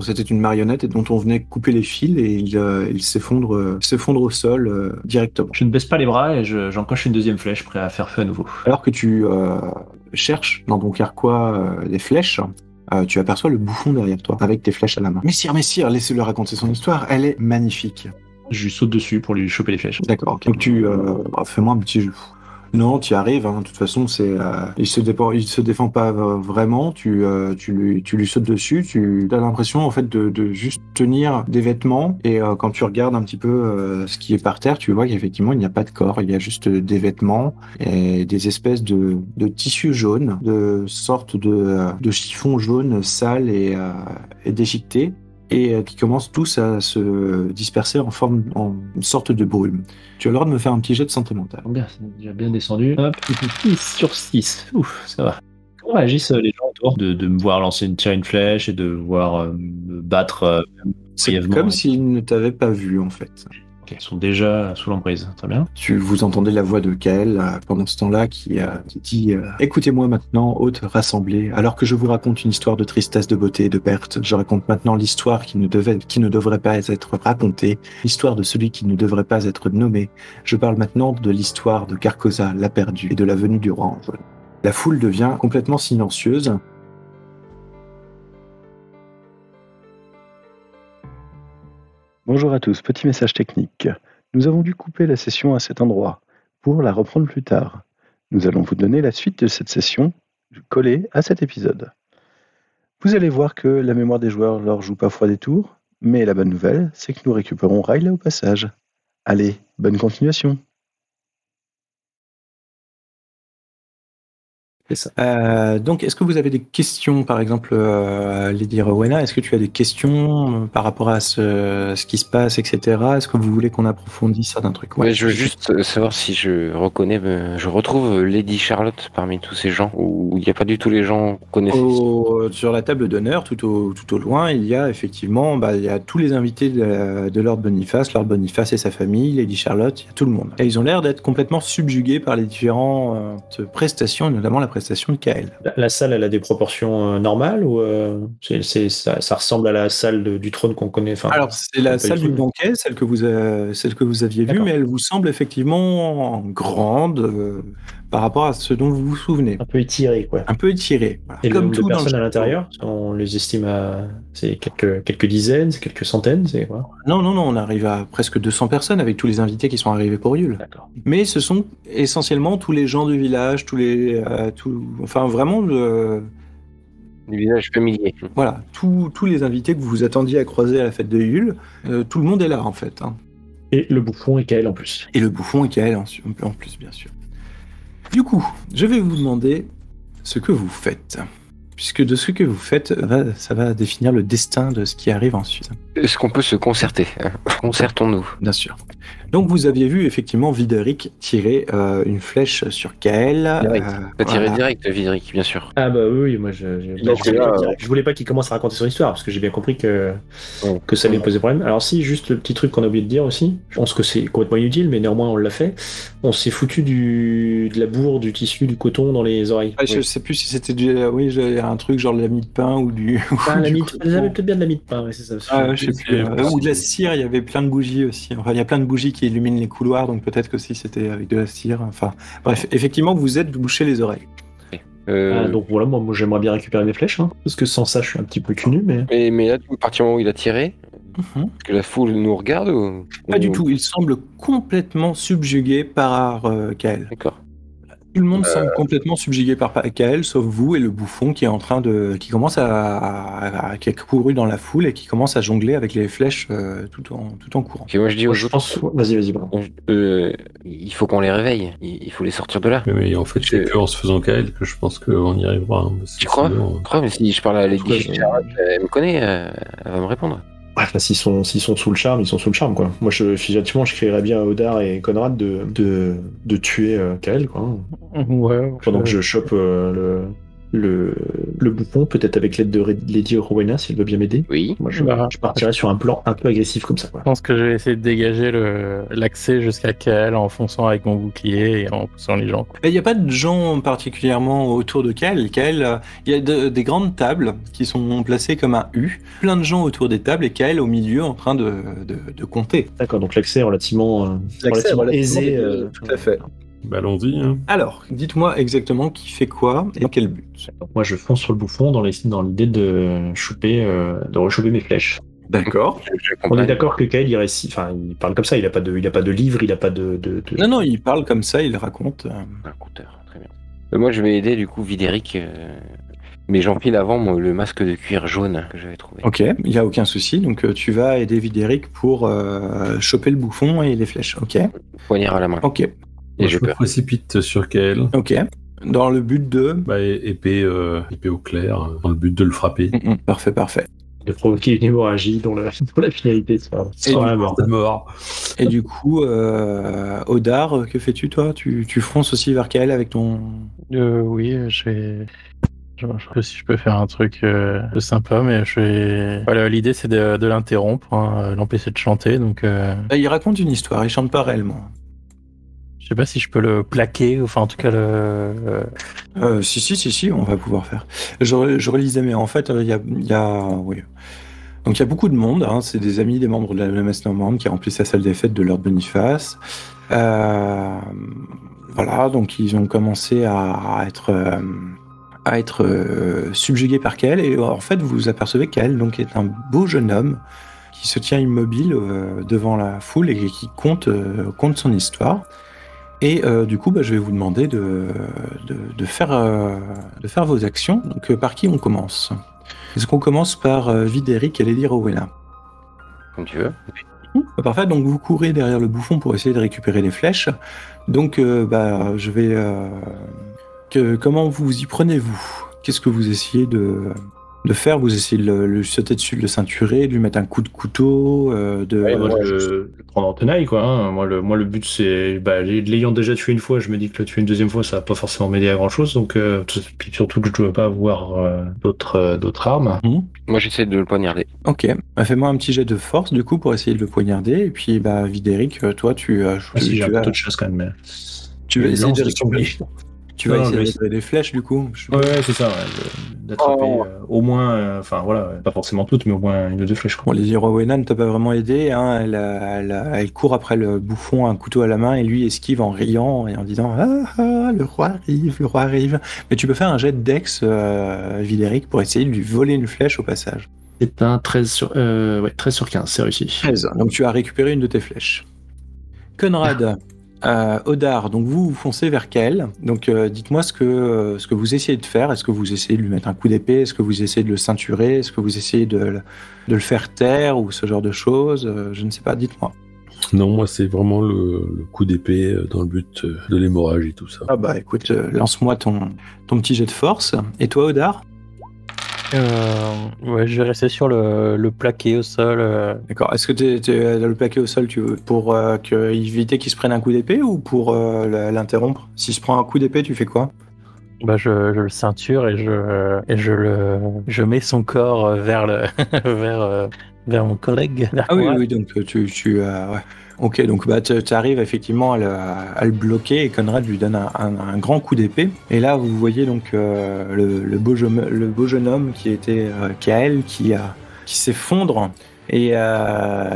Speaker 3: c'était une marionnette et dont on venait couper les fils, et il s'effondre au sol directement.
Speaker 4: Je ne baisse pas les bras et j'encoche une deuxième flèche, prêt à faire feu à nouveau.
Speaker 3: Alors que tu cherches dans ton carquois les flèches, tu aperçois le bouffon derrière toi avec tes flèches à la main. Messire, laissez-le raconter son histoire, elle est magnifique.
Speaker 4: Je lui saute dessus pour lui choper les flèches.
Speaker 3: D'accord, ok. Donc fais-moi un petit jeu. Non, tu y arrives, hein. De toute façon, il se défend pas vraiment, tu lui sautes dessus, tu as l'impression, en fait, de juste tenir des vêtements, et quand tu regardes un petit peu ce qui est par terre, tu vois qu'effectivement, il n'y a pas de corps, il y a juste des vêtements et des espèces de tissus jaunes, de sortes de chiffons jaunes sales et déchiquetés, et qui commencent tous à se disperser en une sorte de brume. Tu as le droit de me faire un petit jet de santé mentale.
Speaker 4: Bien, c'est déjà bien descendu. Hop, 6 sur 6. Ouf, ça va. Comment réagissent les gens autour de me voir tirer une flèche et de voir me battre
Speaker 3: C'est
Speaker 4: brièvement,
Speaker 3: comme
Speaker 4: ouais.
Speaker 3: s'ils ne t'avaient pas vu, en fait.
Speaker 4: Ok, ils sont déjà sous l'emprise. Très bien.
Speaker 3: Vous entendez la voix de Kael pendant ce temps-là qui dit écoutez-moi maintenant, hôtes rassemblés, alors que je vous raconte une histoire de tristesse, de beauté et de perte. Je raconte maintenant l'histoire qui ne devrait pas être racontée, l'histoire de celui qui ne devrait pas être nommé. Je parle maintenant de l'histoire de Carcosa, la perdue, et de la venue du rang jaune. La foule devient complètement silencieuse.
Speaker 1: Bonjour à tous, petit message technique. Nous avons dû couper la session à cet endroit pour la reprendre plus tard. Nous allons vous donner la suite de cette session collée à cet épisode. Vous allez voir que la mémoire des joueurs leur joue parfois des tours, mais la bonne nouvelle, c'est que nous récupérons Riley au passage. Allez, bonne continuation.
Speaker 4: C'est ça.
Speaker 3: Donc, est-ce que vous avez des questions, par exemple, Lady Rowena, est-ce que tu as des questions par rapport à ce qui se passe, etc. Est-ce que vous voulez qu'on approfondisse certains trucs?
Speaker 2: Ouais, je veux juste savoir si je retrouve Lady Charlotte parmi tous ces gens, ou il n'y a pas du tout les gens qu'on connaît.
Speaker 3: Sur la table d'honneur, tout au loin, il y a effectivement, il y a tous les invités de Lord Boniface et sa famille, Lady Charlotte, il y a tout le monde. Et ils ont l'air d'être complètement subjugués par les différentes prestations, notamment la prestation de Kael.
Speaker 4: La salle, elle a des proportions normales ou ça ressemble à la salle du trône qu'on connaît.
Speaker 3: Alors, c'est la salle du banquet, celle que vous aviez vue, mais elle vous semble effectivement grande par rapport à ce dont vous vous souvenez.
Speaker 4: Un peu étirée, quoi.
Speaker 3: Un peu étirée. Voilà.
Speaker 4: Et
Speaker 3: comme
Speaker 4: le nombre
Speaker 3: tout
Speaker 4: de personnes
Speaker 3: dans
Speaker 4: à l'intérieur, on les estime à c'est quelques dizaines, c'est quelques centaines, c'est quoi?
Speaker 3: Non, on arrive à presque 200 personnes avec tous les invités qui sont arrivés pour Yule.
Speaker 4: D'accord.
Speaker 3: Mais ce sont essentiellement tous les gens du village, vraiment
Speaker 2: Du village familier.
Speaker 3: voilà, tous les invités que vous vous attendiez à croiser à la fête de Yule, tout le monde est là en fait. Hein.
Speaker 4: Et le bouffon et Kael en plus.
Speaker 3: Et le bouffon et Kael en plus, bien sûr. Du coup, je vais vous demander ce que vous faites. Puisque de ce que vous faites, ça va définir le destin de ce qui arrive ensuite.
Speaker 2: Est-ce qu'on peut se concerter? Concertons-nous.
Speaker 3: Bien sûr. Donc vous aviez vu effectivement Videric tirer une flèche sur Kael.
Speaker 2: T'as tiré direct, Videric, bien sûr.
Speaker 4: Ah bah oui, moi je voulais pas qu'il commence à raconter son histoire, parce que j'ai bien compris que ça allait poser problème. Alors si, juste le petit truc qu'on a oublié de dire aussi, je pense que c'est complètement inutile, mais néanmoins on l'a fait, on s'est foutu de la bourre, du tissu, du coton dans les oreilles.
Speaker 3: Je sais plus si c'était un truc genre de la mie de pain ou du...
Speaker 4: J'avais peut-être bien de la mie de pain, ouais, c'est ça.
Speaker 3: Je sais plus. Ou de la cire, il y avait plein de bougies aussi. Enfin, il y a plein de bougies qui illuminent les couloirs, donc peut-être que si c'était avec de la cire. Enfin, bref, effectivement, vous êtes bouché les oreilles.
Speaker 4: Donc voilà, moi j'aimerais bien récupérer mes flèches, hein, parce que sans ça je suis un petit peu cul nu, mais...
Speaker 2: Mais là, à partir du moment où il a tiré, est-ce que la foule nous regarde ou...
Speaker 3: Pas du tout, il semble complètement subjugué par Kael.
Speaker 2: D'accord.
Speaker 3: Tout le monde semble complètement subjugué par Kael, sauf vous et le bouffon qui commence qui a couru dans la foule et qui commence à jongler avec les flèches tout en courant.
Speaker 2: Ok, moi je dis aux autres,
Speaker 4: Vas-y.
Speaker 2: il faut qu'on les réveille. Il faut les sortir de là.
Speaker 5: Mais en fait, c'est qu'en se faisant Kael que je pense qu'on y arrivera. Hein,
Speaker 2: tu crois? Mais si je parle à Lady Charlotte, elle me connaît, elle va me répondre.
Speaker 4: Enfin, s'ils sont sous le charme, ils sont sous le charme, quoi. Moi, je crierais bien à Odar et Conrad de tuer Kael, quoi.
Speaker 1: Ouais.
Speaker 4: Pendant que je chope le bouffon, peut-être avec l'aide de Lady Rowena, si elle veut bien m'aider.
Speaker 2: Oui.
Speaker 4: Moi, je partirais sur un plan un peu agressif comme ça, quoi.
Speaker 7: Je pense que je vais essayer de dégager l'accès jusqu'à Kael en fonçant avec mon bouclier et en poussant les gens.
Speaker 3: Il n'y a pas de gens particulièrement autour de Kael. Kael, il y a des grandes tables qui sont placées comme un U. Plein de gens autour des tables et Kael au milieu en train de compter.
Speaker 4: D'accord, donc l'accès est relativement aisé.
Speaker 3: Tout à fait.
Speaker 5: Bah, allons-y. Hein.
Speaker 3: Alors, dites-moi exactement qui fait quoi et dans quel but.
Speaker 4: Donc, moi, je fonce sur le bouffon dans l'idée de rechoper mes flèches.
Speaker 3: D'accord.
Speaker 4: On est d'accord que Kael, il parle comme ça, il a pas de livre, il a pas de...
Speaker 3: Non, il parle comme ça, il raconte.
Speaker 2: Un conteur, très bien. Moi, je vais aider du coup Videric, mais j'empile avant le masque de cuir jaune que j'avais trouvé.
Speaker 3: Ok, il n'y a aucun souci, donc tu vas aider Videric pour choper le bouffon et les flèches, ok?
Speaker 2: Poignard à la main.
Speaker 3: Ok.
Speaker 2: Et
Speaker 5: je me précipite sur Kael.
Speaker 3: Ok. Dans le but de...
Speaker 5: épée au clair, dans le but de le frapper.
Speaker 3: Parfait.
Speaker 4: De provoquer une hémorragie dont la finalité sera la mort.
Speaker 3: Et du coup, Odar, que fais-tu toi? Tu fonces aussi vers Kael avec ton...
Speaker 7: Oui, je Je sais pas si je peux faire un truc sympa, mais voilà, l'idée c'est de l'interrompre, l'empêcher de chanter, donc
Speaker 3: Il raconte une histoire, il chante pas réellement.
Speaker 7: je sais pas si je peux le plaquer, enfin en tout cas
Speaker 3: Si, on va pouvoir faire. Je relisais, mais en fait, il y a oui. Donc il y a beaucoup de monde, hein, c'est des amis, des membres de la messe normande qui remplissent la salle des fêtes de Lord Boniface. Voilà, donc ils ont commencé à être subjugués par Kael, et en fait vous vous apercevez que Kael donc est un beau jeune homme qui se tient immobile devant la foule et qui compte son histoire. Et du coup, je vais vous demander de faire vos actions. Donc par qui on commence? Est-ce qu'on commence par Videric et Lady Rowena?
Speaker 2: Comme tu veux.
Speaker 3: Parfait, donc vous courez derrière le bouffon pour essayer de récupérer les flèches. Donc je vais... comment vous y prenez-vous? Qu'est-ce que vous essayez de faire? Vous essayez de le sauter dessus, de le ceinturer, de lui mettre un coup de couteau,
Speaker 8: Moi, je le prends en tenaille, quoi. Hein. Moi, le but, c'est... l'ayant déjà tué une fois, je me dis que le tuer une deuxième fois, ça va pas forcément m'aider à grand-chose. Donc, puis surtout que je ne veux pas avoir d'autres armes.
Speaker 2: Moi, j'essaie de le poignarder.
Speaker 3: Ok. Fais-moi un petit jet de force, du coup, pour essayer de le poignarder. Et puis, Videric, toi, tu
Speaker 8: Si j'ai un couteau de chasse, quand même. Mais...
Speaker 3: Tu vas essayer de récupérer... Tu vas essayer de
Speaker 8: récupérer
Speaker 3: des flèches, du coup?
Speaker 8: Ouais, c'est ça. D'attraper au moins... pas forcément toutes, mais au moins une ou deux flèches.
Speaker 3: Bon, Lady Rowena ne t'a pas vraiment aidé. Hein. Elle court après le bouffon, un couteau à la main, et lui esquive en riant et en disant « Ah, le roi arrive !» Mais tu peux faire un jet de Dex, Videric, pour essayer de lui voler une flèche au passage.
Speaker 8: C'est un 13 sur 15, c'est réussi.
Speaker 3: 13. Donc tu as récupéré une de tes flèches. Conrad, Odar, donc vous foncez vers Kael. Donc dites-moi ce que vous essayez de faire. Est-ce que vous essayez de lui mettre un coup d'épée? Est-ce que vous essayez de le ceinturer? Est-ce que vous essayez de le faire taire ou ce genre de choses? Je ne sais pas, dites-moi.
Speaker 5: Non, moi c'est vraiment le coup d'épée dans le but de l'hémorragie, tout ça.
Speaker 3: Ah bah écoute, lance-moi ton petit jet de force. Et toi, Odar?
Speaker 7: Ouais, je vais rester sur le plaqué au sol.
Speaker 3: D'accord. Est-ce que t'es le plaqué au sol pour éviter qu'il se prenne un coup d'épée ou pour l'interrompre? S'il se prend un coup d'épée, tu fais quoi?
Speaker 7: Je le ceinture et je mets son corps vers vers mon collègue.
Speaker 3: Oui, donc ouais. Ok, donc tu arrives effectivement à le bloquer et Conrad lui donne un grand coup d'épée. Et là, vous voyez donc le beau jeune homme qui était Kael qui s'effondre et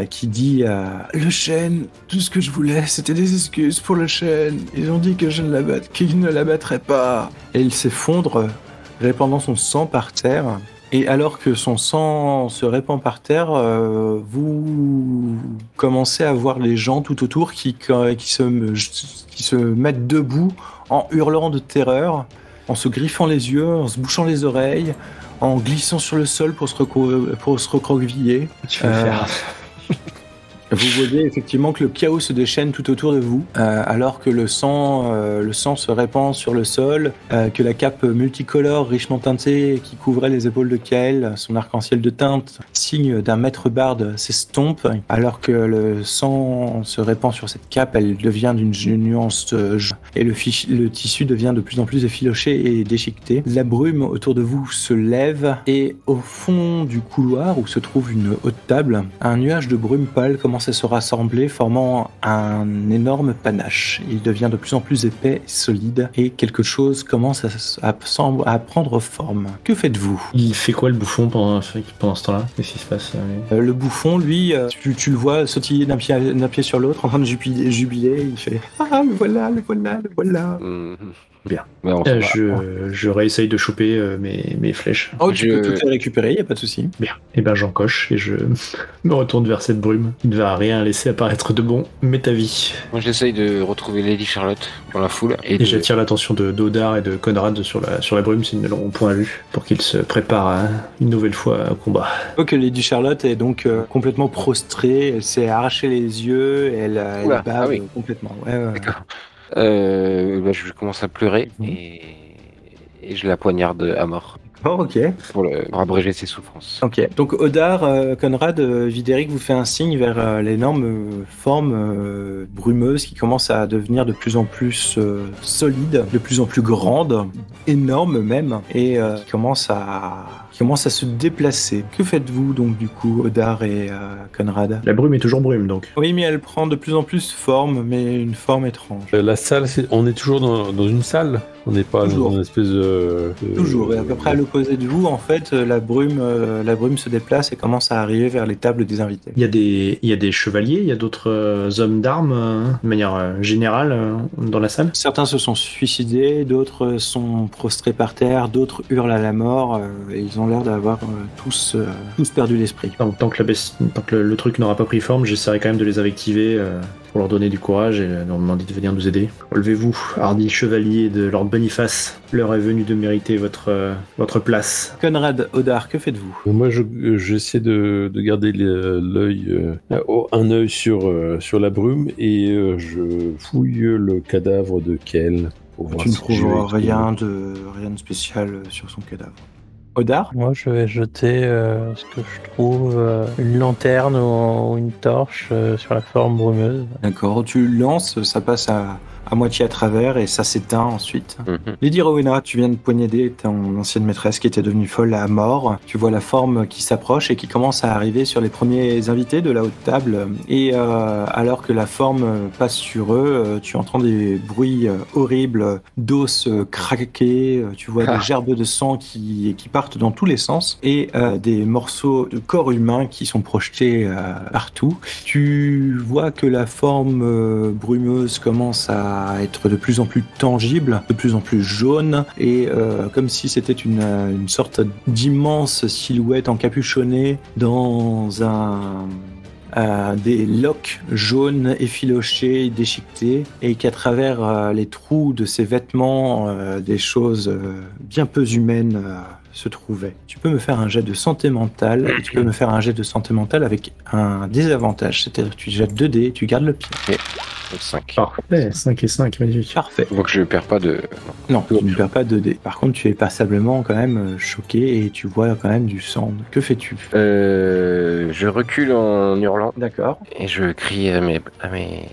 Speaker 3: qui dit le chêne, tout ce que je voulais, c'était des excuses pour le chêne. Ils ont dit que qu'ils ne l'abattraient pas. Et il s'effondre, répandant son sang par terre. Et alors que son sang se répand par terre, vous commencez à voir les gens tout autour qui se mettent debout en hurlant de terreur, en se griffant les yeux, en se bouchant les oreilles, en glissant sur le sol pour se recroqueviller.
Speaker 4: Tu vas faire.
Speaker 3: Vous voyez effectivement que le chaos se déchaîne tout autour de vous, alors que le sang se répand sur le sol, que la cape multicolore richement teintée qui couvrait les épaules de Kael, son arc-en-ciel de teinte, signe d'un maître barde, s'estompe, alors que le sang se répand sur cette cape, elle devient d'une nuance jaune, et le tissu devient de plus en plus effiloché et déchiqueté. La brume autour de vous se lève, et au fond du couloir où se trouve une haute table, un nuage de brume pâle commence à se rassembler, formant un énorme panache. Il devient de plus en plus épais et solide, et quelque chose commence à prendre forme. Que faites-vous?
Speaker 8: Il fait quoi le bouffon pendant ce temps-là? Qu'est-ce qui se passe?
Speaker 3: Le bouffon, lui, tu le vois sautiller d'un pied sur l'autre, en train de jubiler. Il fait « Ah, le voilà, le voilà, le voilà !»
Speaker 8: Bien.
Speaker 2: Ouais,
Speaker 8: je réessaye de choper mes flèches.
Speaker 3: Oh, tu peux tout les récupérer, y a pas de souci.
Speaker 8: Bien. Et ben j'en coche et je me retourne vers cette brume qui ne va rien laisser apparaître de bon, mais ta vie.
Speaker 2: Moi j'essaye de retrouver Lady Charlotte dans la foule.
Speaker 8: Et j'attire l'attention d'Odar et de Conrad sur la brume s'ils ne l'auront point vu, pour qu'ils se préparent une nouvelle fois au combat.
Speaker 3: Ok, Lady Charlotte est donc complètement prostrée, elle s'est arraché les yeux, elle bave complètement. Ouais.
Speaker 2: D'accord. Je commence à pleurer et je la poignarde à mort.
Speaker 3: Oh, ok.
Speaker 2: pour abréger ses souffrances.
Speaker 3: Ok. Donc Odar, Conrad, Vidéric vous fait un signe vers l'énorme forme brumeuse qui commence à devenir de plus en plus solide, de plus en plus grande, énorme même, et qui commence à se déplacer. Que faites-vous donc du coup, Odar et Conrad?
Speaker 8: La brume est toujours brume, donc.
Speaker 3: Oui, mais elle prend de plus en plus forme, mais une forme étrange.
Speaker 5: La salle, on est toujours dans une salle. On n'est pas
Speaker 3: Toujours.
Speaker 5: dans une espèce de...
Speaker 3: Toujours, et à peu près à l'opposé de vous, en fait, la brume se déplace et commence à arriver vers les tables des invités.
Speaker 8: Il y a des chevaliers, il y a d'autres hommes d'armes, de manière générale, dans la salle.
Speaker 3: Certains se sont suicidés, d'autres sont prostrés par terre, d'autres hurlent à la mort, et ils ont l'air d'avoir tous perdu l'esprit.
Speaker 8: Tant que le truc n'aura pas pris forme, j'essaierai quand même de les invectiver pour leur donner du courage et leur demander de venir nous aider. Relevez-vous, hardi chevalier de Lord Boniface. L'heure est venue de mériter votre place.
Speaker 3: Conrad, Odar, que faites-vous?
Speaker 5: Moi, j'essaie de garder un œil sur la brume et je fouille le cadavre de Kel.
Speaker 3: Tu ne trouves rien de spécial sur son cadavre. Odar?
Speaker 7: Moi, je vais jeter ce que je trouve, une lanterne ou une torche sur la forme brumeuse.
Speaker 3: D'accord, tu lances, ça passe à moitié à travers et ça s'éteint ensuite. Lady Rowena, tu viens de poignarder ton ancienne maîtresse qui était devenue folle à mort. Tu vois la forme qui s'approche et qui commence à arriver sur les premiers invités de la haute table. Et alors que la forme passe sur eux, tu entends des bruits horribles d'os craquer. Tu vois des gerbes de sang qui partent dans tous les sens et des morceaux de corps humain qui sont projetés partout. Tu vois que la forme brumeuse commence à être de plus en plus tangible, de plus en plus jaune, et comme si c'était une sorte d'immense silhouette encapuchonnée dans des loques jaunes effilochées, déchiquetées, et qu'à travers les trous de ses vêtements, des choses bien peu humaines se trouvaient. Tu peux me faire un jet de santé mentale, et tu peux me faire un jet de santé mentale avec un désavantage, c'est-à-dire que tu jettes 2 dés et tu gardes le pire.
Speaker 2: Okay. 5.
Speaker 8: Parfait, 5 et 5, magnifique.
Speaker 3: Parfait.
Speaker 2: Donc je perds pas de...
Speaker 3: Non, tu ne perds pas 2 dés. Par contre, tu es passablement quand même choqué et tu vois quand même du sang. Que fais-tu?
Speaker 2: Je recule en hurlant.
Speaker 3: D'accord.
Speaker 2: Et je crie à mes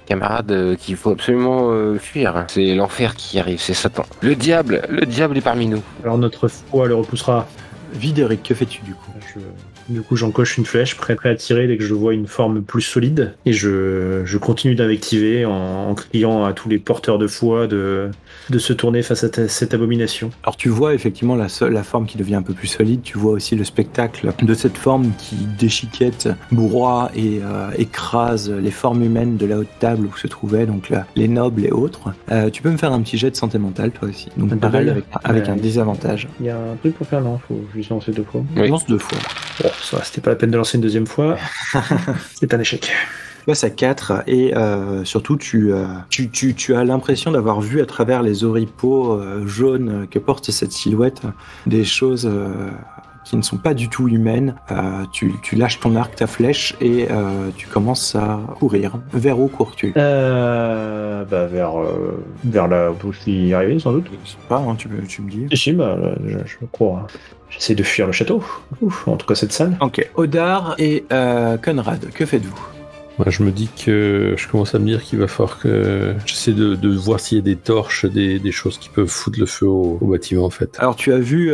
Speaker 2: camarades qu'il faut absolument fuir. C'est l'enfer qui arrive, c'est Satan. Le diable est parmi nous.
Speaker 8: Alors notre foi le repoussera.
Speaker 3: Vidéric, que fais-tu du coup?
Speaker 8: Du coup, j'encoche une flèche, prêt à tirer dès que je vois une forme plus solide. Et je continue d'invectiver en criant à tous les porteurs de foi de se tourner face à cette abomination.
Speaker 3: Alors tu vois effectivement la forme qui devient un peu plus solide. Tu vois aussi le spectacle de cette forme qui déchiquette, broie et écrase les formes humaines de la haute table où se trouvaient donc là, les nobles et autres. Tu peux me faire un petit jet de santé mentale toi aussi. Donc pareil avec un désavantage.
Speaker 8: Il y a un truc pour faire, non? Faut juste lancer 2 fois.
Speaker 2: Oui.
Speaker 3: Lance 2 fois.
Speaker 8: Bon, ça, c'était pas la peine de lancer une deuxième fois. C'est un échec.
Speaker 3: Tu passes à 4 et surtout tu as l'impression d'avoir vu à travers les oripeaux jaunes que porte cette silhouette des choses qui ne sont pas du tout humaines. Tu lâches ton arc, ta flèche et tu commences à courir. Vers où cours-tu?
Speaker 8: Vers là où je suis arrivé, sans doute.
Speaker 3: Je sais pas, hein, tu me dis.
Speaker 8: Si, je cours. J'essaie de fuir le château. En tout cas, cette salle.
Speaker 3: Ok. Odar et Conrad, que faites-vous?
Speaker 5: Moi, je me dis que je commence à me dire qu'il va falloir que j'essaie de voir s'il y a des torches, des choses qui peuvent foutre le feu au bâtiment, en fait.
Speaker 3: Alors, tu as vu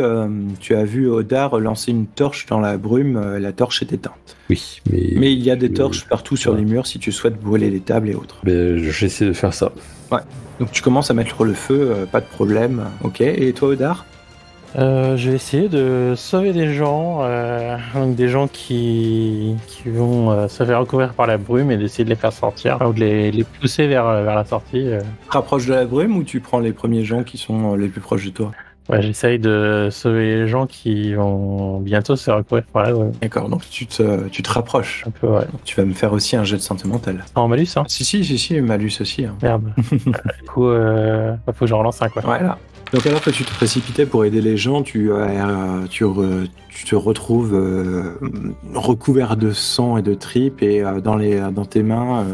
Speaker 3: Odar lancer une torche dans la brume. La torche est éteinte.
Speaker 5: Oui, mais...
Speaker 3: Mais il y a des torches partout sur les murs si tu souhaites brûler les tables et autres.
Speaker 5: J'essaie de faire ça.
Speaker 3: Ouais. Donc, tu commences à mettre le feu, pas de problème. Ok. Et toi, Odar?
Speaker 7: Je vais essayer de sauver des gens, donc des gens qui vont se faire recouvrir par la brume et d'essayer de les faire sortir, ou de les pousser vers la sortie.
Speaker 3: Tu te rapproches de la brume ou tu prends les premiers gens qui sont les plus proches de toi?
Speaker 7: Ouais, j'essaye de sauver les gens qui vont bientôt se faire recouvrir par la brume.
Speaker 3: D'accord, donc tu te rapproches.
Speaker 7: Un peu, ouais.
Speaker 3: Donc, tu vas me faire aussi un jet de santé mentale.
Speaker 7: En malus, hein?
Speaker 3: Si, malus aussi. Hein.
Speaker 7: Merde. Du coup, faut que j'en relance un, quoi.
Speaker 3: Ouais, là. Donc alors que tu te précipitais pour aider les gens, tu te retrouves recouvert de sang et de tripes et dans tes mains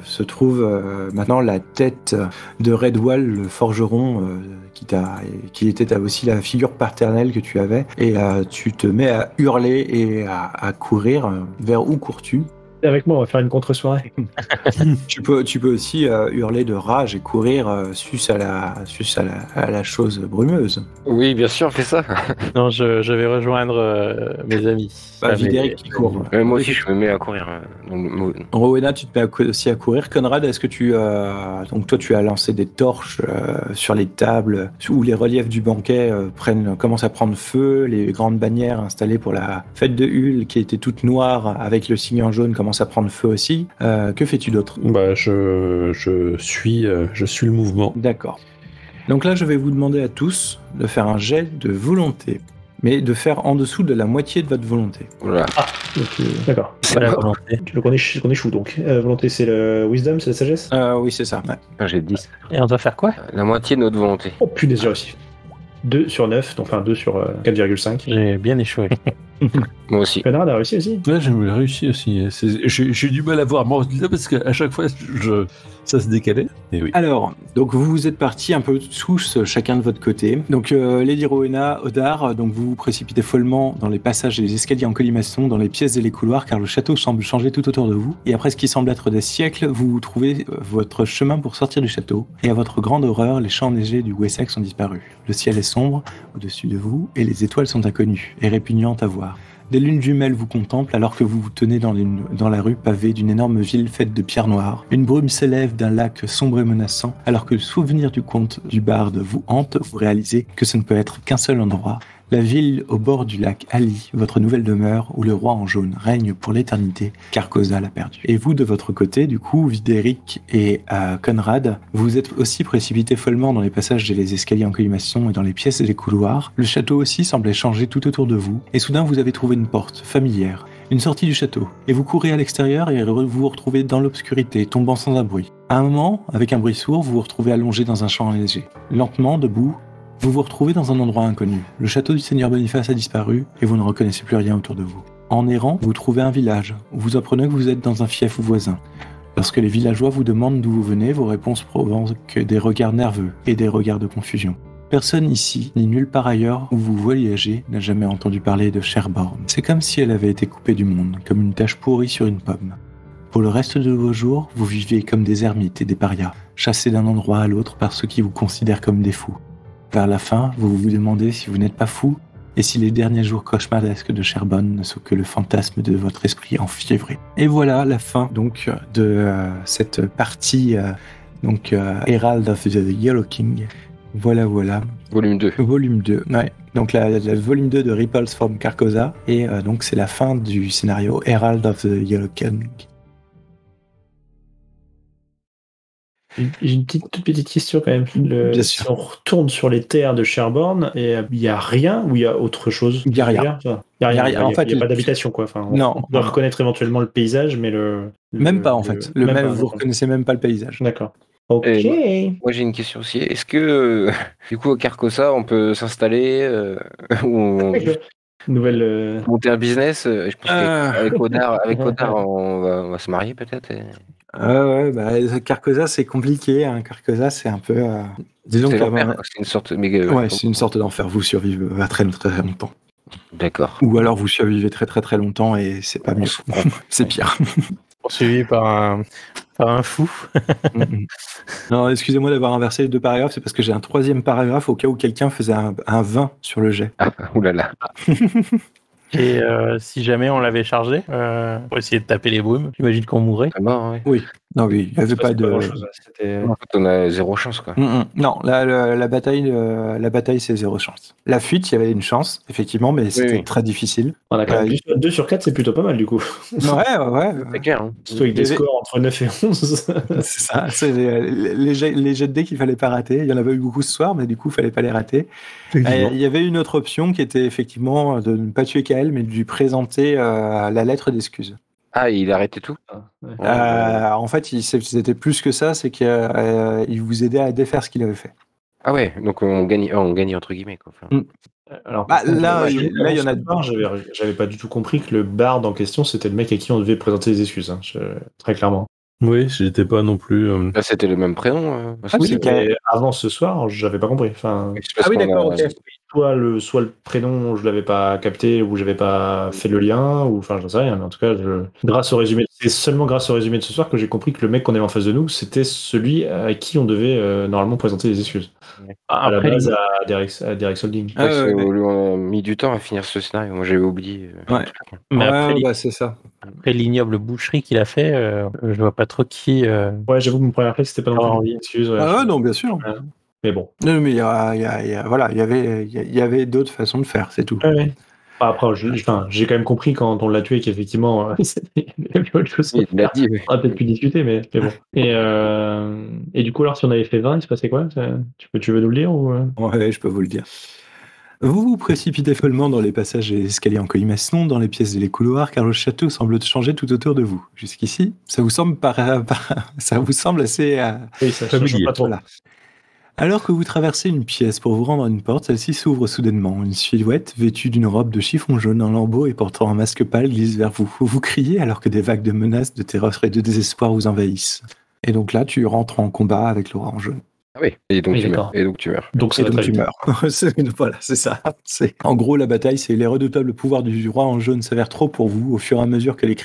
Speaker 3: se trouve maintenant la tête de Redwall, le forgeron qui était aussi la figure paternelle que tu avais, et tu te mets à hurler et à courir. Vers où cours-tu ?
Speaker 8: Avec moi, on va faire une contre-soirée.
Speaker 3: Tu peux aussi hurler de rage et courir sus à la chose brumeuse.
Speaker 2: Oui, bien sûr, fais ça.
Speaker 7: Non, je vais rejoindre mes amis.
Speaker 3: Vidéric qui court.
Speaker 2: Moi aussi, je me mets à courir.
Speaker 3: Rowena, tu te mets aussi à courir. Conrad, est-ce que donc toi, tu as lancé des torches sur les tables où les reliefs du banquet commencent à prendre feu, les grandes bannières installées pour la fête de Hull, qui était toute noire avec le signe en jaune, commence à prendre feu aussi. Que fais-tu d'autre ?
Speaker 5: Je suis le mouvement.
Speaker 3: D'accord. Donc là, je vais vous demander à tous de faire un jet de volonté, mais de faire en dessous de la moitié de votre volonté.
Speaker 2: Voilà.
Speaker 8: D'accord.
Speaker 7: Voilà, volonté.
Speaker 8: Donc on est chou donc. Volonté, c'est le wisdom, c'est la sagesse ?
Speaker 3: Oui, c'est ça. Ouais.
Speaker 2: J'ai 10.
Speaker 7: Et on doit faire quoi ?
Speaker 2: La moitié de notre volonté.
Speaker 8: Oh punaise, j'ai réussi. 2 sur 9, donc enfin 2 sur 4,5.
Speaker 7: J'ai bien échoué.
Speaker 2: Moi aussi.
Speaker 8: Conrad a réussi aussi.
Speaker 5: Ouais, j'ai réussi aussi. J'ai du mal à voir moi parce qu'à chaque fois, ça se décalait. Et oui.
Speaker 3: Alors, donc vous êtes partis un peu tous, chacun de votre côté. Donc Lady Rowena, Odar, donc vous vous précipitez follement dans les passages et les escaliers en colimaçon, dans les pièces et les couloirs, car le château semble changer tout autour de vous. Et après ce qui semble être des siècles, vous trouvez votre chemin pour sortir du château. Et à votre grande horreur, les champs enneigés du Wessex ont disparu. Le ciel est sombre au-dessus de vous, et les étoiles sont inconnues et répugnantes à voir. Des lunes jumelles vous contemplent alors que vous vous tenez dans la rue pavée d'une énorme ville faite de pierres noires. Une brume s'élève d'un lac sombre et menaçant alors que le souvenir du conte du barde vous hante. Vous réalisez que ce ne peut être qu'un seul endroit. La ville au bord du lac Ali, votre nouvelle demeure où le roi en jaune règne pour l'éternité, Carcosa l'a perdu. Et vous, de votre côté, du coup, Vidéric et Conrad, vous êtes aussi précipités follement dans les passages et les escaliers en colimaçon et dans les pièces et les couloirs. Le château aussi semblait changer tout autour de vous, et soudain vous avez trouvé une porte familière, une sortie du château, et vous courez à l'extérieur et vous vous retrouvez dans l'obscurité, tombant sans un bruit. À un moment, avec un bruit sourd, vous vous retrouvez allongé dans un champ enneigé. Lentement, debout, vous vous retrouvez dans un endroit inconnu. Le château du Seigneur Boniface a disparu et vous ne reconnaissez plus rien autour de vous. En errant, vous trouvez un village où vous apprenez que vous êtes dans un fief voisin. Lorsque les villageois vous demandent d'où vous venez, vos réponses provoquent des regards nerveux et des regards de confusion. Personne ici, ni nulle part ailleurs où vous voyagez, n'a jamais entendu parler de Sherborne. C'est comme si elle avait été coupée du monde, comme une tache pourrie sur une pomme. Pour le reste de vos jours, vous vivez comme des ermites et des parias, chassés d'un endroit à l'autre par ceux qui vous considèrent comme des fous. Vers la fin, vous vous demandez si vous n'êtes pas fou et si les derniers jours cauchemardesques de Sherborne ne sont que le fantasme de votre esprit enfiévré. Et voilà la fin donc de cette partie Herald of the Yellow King. Voilà.
Speaker 2: Volume 2.
Speaker 3: Volume 2, ouais. Donc la volume 2 de Ripples from Carcosa et donc c'est la fin du scénario Herald of the Yellow King.
Speaker 8: J'ai une toute petite question quand même.
Speaker 3: Bien
Speaker 8: si
Speaker 3: sûr.
Speaker 8: on retourne sur les terres de Sherborne, et il n'y a rien ou il y a autre chose ?
Speaker 3: Il y a rien.
Speaker 8: Il n'y a rien.
Speaker 3: En fait,
Speaker 8: il n'y a pas d'habitation, quoi. Enfin,
Speaker 3: non.
Speaker 8: On doit reconnaître éventuellement le paysage, mais
Speaker 3: Même pas en fait. Vous reconnaissez même pas le paysage.
Speaker 8: D'accord. Ok.
Speaker 2: Moi j'ai une question aussi. Est-ce que du coup à Carcosa on peut s'installer ou
Speaker 8: Nouvelle.
Speaker 2: monter un business Je pense qu'avec Odar on va se marier peut-être.
Speaker 3: Carcosa c'est compliqué. Hein. Carcosa c'est un peu. Disons
Speaker 2: c'est
Speaker 3: que
Speaker 2: l'enfer, c'est une sorte.
Speaker 3: c'est une sorte d'enfer. Vous survivez à très très longtemps.
Speaker 2: D'accord.
Speaker 3: Ou alors vous survivez très très très longtemps et c'est pas mieux. C'est pire.
Speaker 7: Poursuivi par un fou.
Speaker 3: Non, excusez-moi d'avoir inversé les deux paragraphes, c'est parce que j'ai un troisième paragraphe au cas où quelqu'un faisait un 20 sur le jet.
Speaker 2: Ah, oulala.
Speaker 7: Et si jamais on l'avait chargé pour essayer de taper les brumes, j'imagine qu'on mourrait.
Speaker 2: Ah mort, ouais.
Speaker 3: Oui. Non, oui, il n'y avait pas de.
Speaker 8: grand-chose, c'était...
Speaker 2: En fait, on a zéro chance quoi.
Speaker 3: Non, la bataille, c'est zéro chance. La fuite, il y avait une chance, effectivement, mais c'était très difficile.
Speaker 8: On a quand même 2 sur 4, c'est plutôt pas mal du coup.
Speaker 3: Ouais.
Speaker 2: C'est clair. Hein.
Speaker 8: Surtout avec des scores entre 9 et 11.
Speaker 3: C'est ça, c'est les jets de dés qu'il fallait pas rater. Il y en avait eu beaucoup ce soir, mais du coup, il fallait pas les rater. Il y avait une autre option qui était effectivement de ne pas tuer Kael, mais de lui présenter la lettre d'excuse.
Speaker 2: Ah, il a arrêté tout.
Speaker 3: En fait, c'était plus que ça, c'est qu'il vous aidait à défaire ce qu'il avait fait.
Speaker 2: Ah ouais, donc on gagne entre guillemets, quoi. Enfin,
Speaker 8: Alors,
Speaker 3: Bah,
Speaker 8: par contre,
Speaker 3: là,
Speaker 8: moi,
Speaker 3: là, il y en a
Speaker 8: ce bar, j'avais pas du tout compris que le barde en question, c'était le mec à qui on devait présenter les excuses, hein, très clairement.
Speaker 5: Oui, j'étais pas non plus.
Speaker 2: là, c'était le même prénom.
Speaker 3: Ah oui,
Speaker 8: Mais avant ce soir, j'avais pas compris. Enfin,
Speaker 2: c'est parce
Speaker 3: oui,
Speaker 2: qu'on
Speaker 3: d'accord,
Speaker 2: a-
Speaker 3: ok.
Speaker 8: soit le prénom, je l'avais pas capté ou j'avais pas fait le lien, ou enfin, j'en sais rien. Mais en tout cas, grâce au résumé, c'est seulement grâce au résumé de ce soir que j'ai compris que le mec qu'on avait en face de nous, c'était celui à qui on devait normalement présenter les excuses. À la
Speaker 7: Après,
Speaker 8: base, à Derek Solding.
Speaker 3: Ah, ouais, ouais.
Speaker 2: On a mis du temps à finir ce scénario. Moi, j'avais oublié.
Speaker 3: Ouais.
Speaker 7: mais après,
Speaker 3: Ouais, bah, c'est ça.
Speaker 7: après l'ignoble boucherie qu'il a fait, je vois pas trop qui.
Speaker 8: Ouais, j'avoue que mon premier réflexe, c'était pas non
Speaker 7: Ah,
Speaker 8: plus
Speaker 7: oui.
Speaker 8: une excuse. Ouais,
Speaker 3: Ah ouais, non, bien sûr.
Speaker 8: Mais bon.
Speaker 3: Non, mais voilà, il y avait d'autres façons de faire, c'est tout.
Speaker 8: Ouais. Après, j'ai quand même compris quand on l'a tué qu'effectivement, il y avait autre chose.
Speaker 2: Il l'a dit. Oui.
Speaker 8: On aurait peut-être pu discuter, mais bon. Et du coup, alors, si on avait fait 20, il se passait quoi? Tu veux nous le dire ou...
Speaker 3: Ouais, je peux vous le dire. Vous vous précipitez follement dans les passages et les escaliers en colimaçon, dans les pièces et les couloirs, car le château semble changer tout autour de vous. Jusqu'ici, ça vous semble assez
Speaker 8: Oui, ça
Speaker 5: Familier.
Speaker 8: change pas trop.
Speaker 3: Voilà. Alors que vous traversez une pièce pour vous rendre à une porte, celle-ci s'ouvre soudainement. Une silhouette vêtue d'une robe de chiffon jaune en lambeaux et portant un masque pâle glisse vers vous. Vous criez alors que des vagues de menaces, de terreur et de désespoir vous envahissent. Et donc là, tu rentres en combat avec Laura en jaune.
Speaker 2: Ah oui. Et donc
Speaker 8: Oui,
Speaker 2: tu meurs.
Speaker 8: d'accord.
Speaker 2: Et donc tu meurs.
Speaker 8: Donc, ça
Speaker 3: Et
Speaker 8: va
Speaker 3: donc
Speaker 8: très
Speaker 3: tu
Speaker 8: vite.
Speaker 3: meurs. Voilà, c'est ça. En gros, la bataille, c'est les redoutables pouvoirs du roi en jaune s'avèrent trop pour vous. Au fur et à mesure que les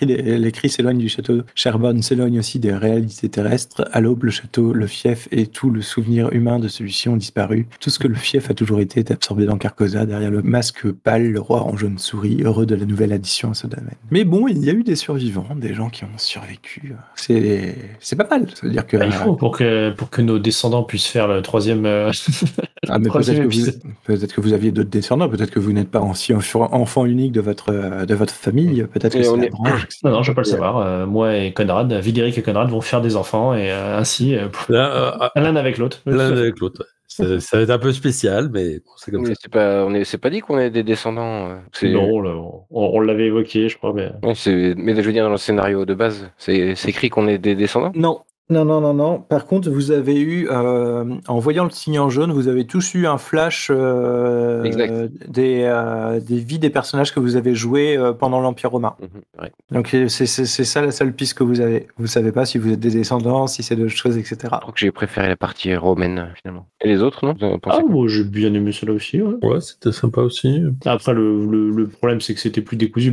Speaker 3: cris s'éloignent du château, Sherborne s'éloigne aussi des réalités terrestres. À l'aube, le château, le fief et tout le souvenir humain de celui-ci ont disparu. Tout ce que le fief a toujours été est absorbé dans Carcosa. Derrière le masque pâle, le roi en jaune sourit, heureux de la nouvelle addition à ce domaine. Mais bon, il y a eu des survivants, des gens qui ont survécu. C'est pas mal. Ça veut dire que...
Speaker 8: Il faut pour que nos descendants puissent faire le troisième.
Speaker 3: Ah, mais
Speaker 8: troisième
Speaker 3: peut-être que vous aviez d'autres descendants, peut-être que vous n'êtes pas enfant unique de votre famille, peut-être que
Speaker 2: Et
Speaker 3: c'est
Speaker 2: on
Speaker 3: la
Speaker 2: est-
Speaker 3: branche.
Speaker 8: Non, je peux pas le savoir. Moi et Conrad, Vidéric et Conrad vont faire des enfants et ainsi l'un avec l'autre.
Speaker 5: L'un avec l'autre. Ouais. Ça va être un peu spécial, mais bon, c'est comme
Speaker 2: Mais
Speaker 5: ça.
Speaker 2: c'est pas dit qu'on ait des descendants.
Speaker 8: Non, on l'avait évoqué, je crois. Mais...
Speaker 2: Ouais, mais je veux dire, dans le scénario de base, c'est écrit qu'on ait des descendants.
Speaker 3: Non. Non. Par contre, vous avez eu, en voyant le signe en jaune, vous avez tous eu un flash
Speaker 2: Exact.
Speaker 3: des vies des personnages que vous avez joués pendant l'Empire romain.
Speaker 2: Ouais.
Speaker 3: Donc c'est ça la seule piste que vous avez. Vous savez pas si vous êtes des descendants, si c'est d'autres choses, etc.
Speaker 2: Je crois que j'ai préféré la partie romaine, finalement. Et les autres, non? Vous en pensez
Speaker 8: Ah,
Speaker 2: quoi
Speaker 8: bon, j'ai bien aimé cela aussi. Ouais.
Speaker 5: Ouais, c'était sympa aussi.
Speaker 8: Après, le problème, c'est que c'était plus décousu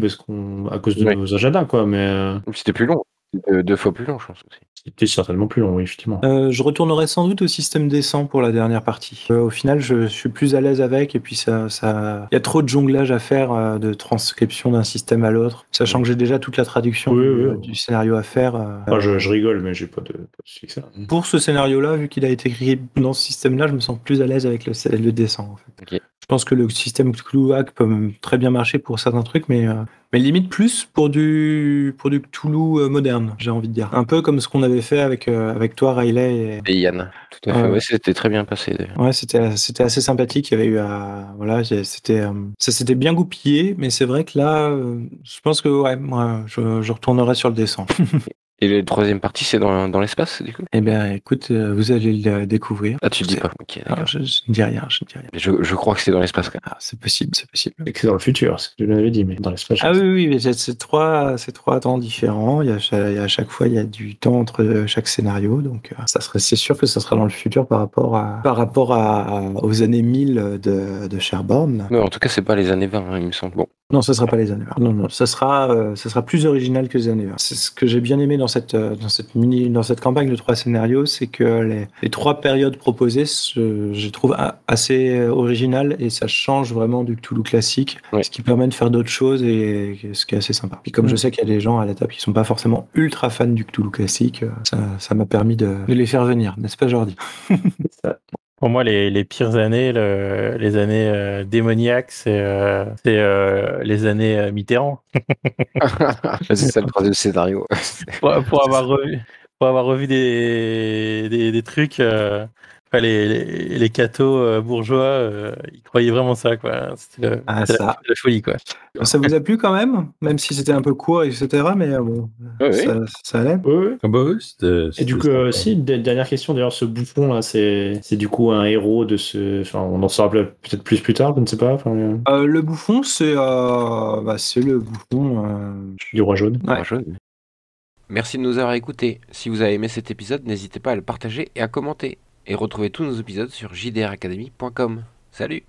Speaker 8: à cause de
Speaker 2: Ouais.
Speaker 8: nos agendas, quoi. Mais
Speaker 2: C'était plus long. C'était 2 fois plus long, je pense aussi.
Speaker 8: c'était certainement plus long, oui, effectivement.
Speaker 3: Je retournerai sans doute au système des 100 pour la dernière partie. Au final, je suis plus à l'aise avec, et puis il y a trop de jonglage à faire de transcription d'un système à l'autre, sachant que j'ai déjà toute la traduction du scénario à faire.
Speaker 8: Enfin, je rigole, mais j'ai pas de souci que ça.
Speaker 3: Pour ce scénario-là, vu qu'il a été écrit dans ce système-là, je me sens plus à l'aise avec le dessin, en fait.
Speaker 2: Ok.
Speaker 3: Je pense que le système Cthulhu-Hack peut très bien marcher pour certains trucs, mais limite plus pour du Cthulhu moderne, j'ai envie de dire. Un peu comme ce qu'on avait fait avec toi, Riley.
Speaker 2: Et Yann, tout à fait. Ouais, c'était très bien passé. D'ailleurs.
Speaker 3: Ouais, c'était assez sympathique. Il y avait eu, ça s'était bien goupillé, mais c'est vrai que là, je pense que ouais, moi, je retournerai sur le dessin.
Speaker 2: Et la troisième partie, c'est dans l'espace, du coup?
Speaker 3: Eh bien, écoute, vous allez le découvrir.
Speaker 2: Ah, tu dis pas. Ok, d'accord.
Speaker 3: Alors, je ne dis rien,
Speaker 2: Mais je crois que c'est dans l'espace, quand même.
Speaker 3: Ah, c'est possible.
Speaker 8: Et que c'est dans le futur, c'est ce que je l'avais dit, mais dans l'espace.
Speaker 3: Ah oui, mais c'est trois temps différents. À chaque fois, il y a du temps entre chaque scénario, donc c'est sûr que ça sera dans le futur par rapport aux années 1000 de Sherborne.
Speaker 2: Mais en tout cas, c'est pas les années 20, hein, il me semble. Bon.
Speaker 3: Non, ça sera pas les années 20. Non, ça sera plus original que les années 20. C'est ce que j'ai bien aimé dans cette campagne de 3 scénarios, c'est que les 3 périodes proposées, je trouve assez originales, et ça change vraiment du Cthulhu classique, ce qui permet de faire d'autres choses, et ce qui est assez sympa. Puis comme je sais qu'il y a des gens à la table qui sont pas forcément ultra fans du Cthulhu classique, ça m'a permis de les faire venir, n'est-ce pas, Jordi?
Speaker 7: Pour moi, les pires années, les années démoniaques, c'est les années Mitterrand.
Speaker 2: C'est ça le troisième scénario.
Speaker 7: Pour avoir revu des trucs les cathos bourgeois, ils croyaient vraiment ça, quoi. C'était la folie, quoi.
Speaker 9: Ça vous a plu quand même si c'était un peu court, etc. Mais bon, ça allait.
Speaker 8: Ouais.
Speaker 5: Ah bah oui,
Speaker 8: Et du coup, dernière question, d'ailleurs, ce bouffon là, c'est du coup un héros de ce. Enfin, on en saura peut-être plus tard, je ne sais pas.
Speaker 9: Le bouffon, c'est le bouffon
Speaker 8: du roi jaune.
Speaker 9: Ouais.
Speaker 2: Roi jaune. Merci de nous avoir écoutés. Si vous avez aimé cet épisode, n'hésitez pas à le partager et à commenter. Et retrouvez tous nos épisodes sur jdracademy.com. Salut!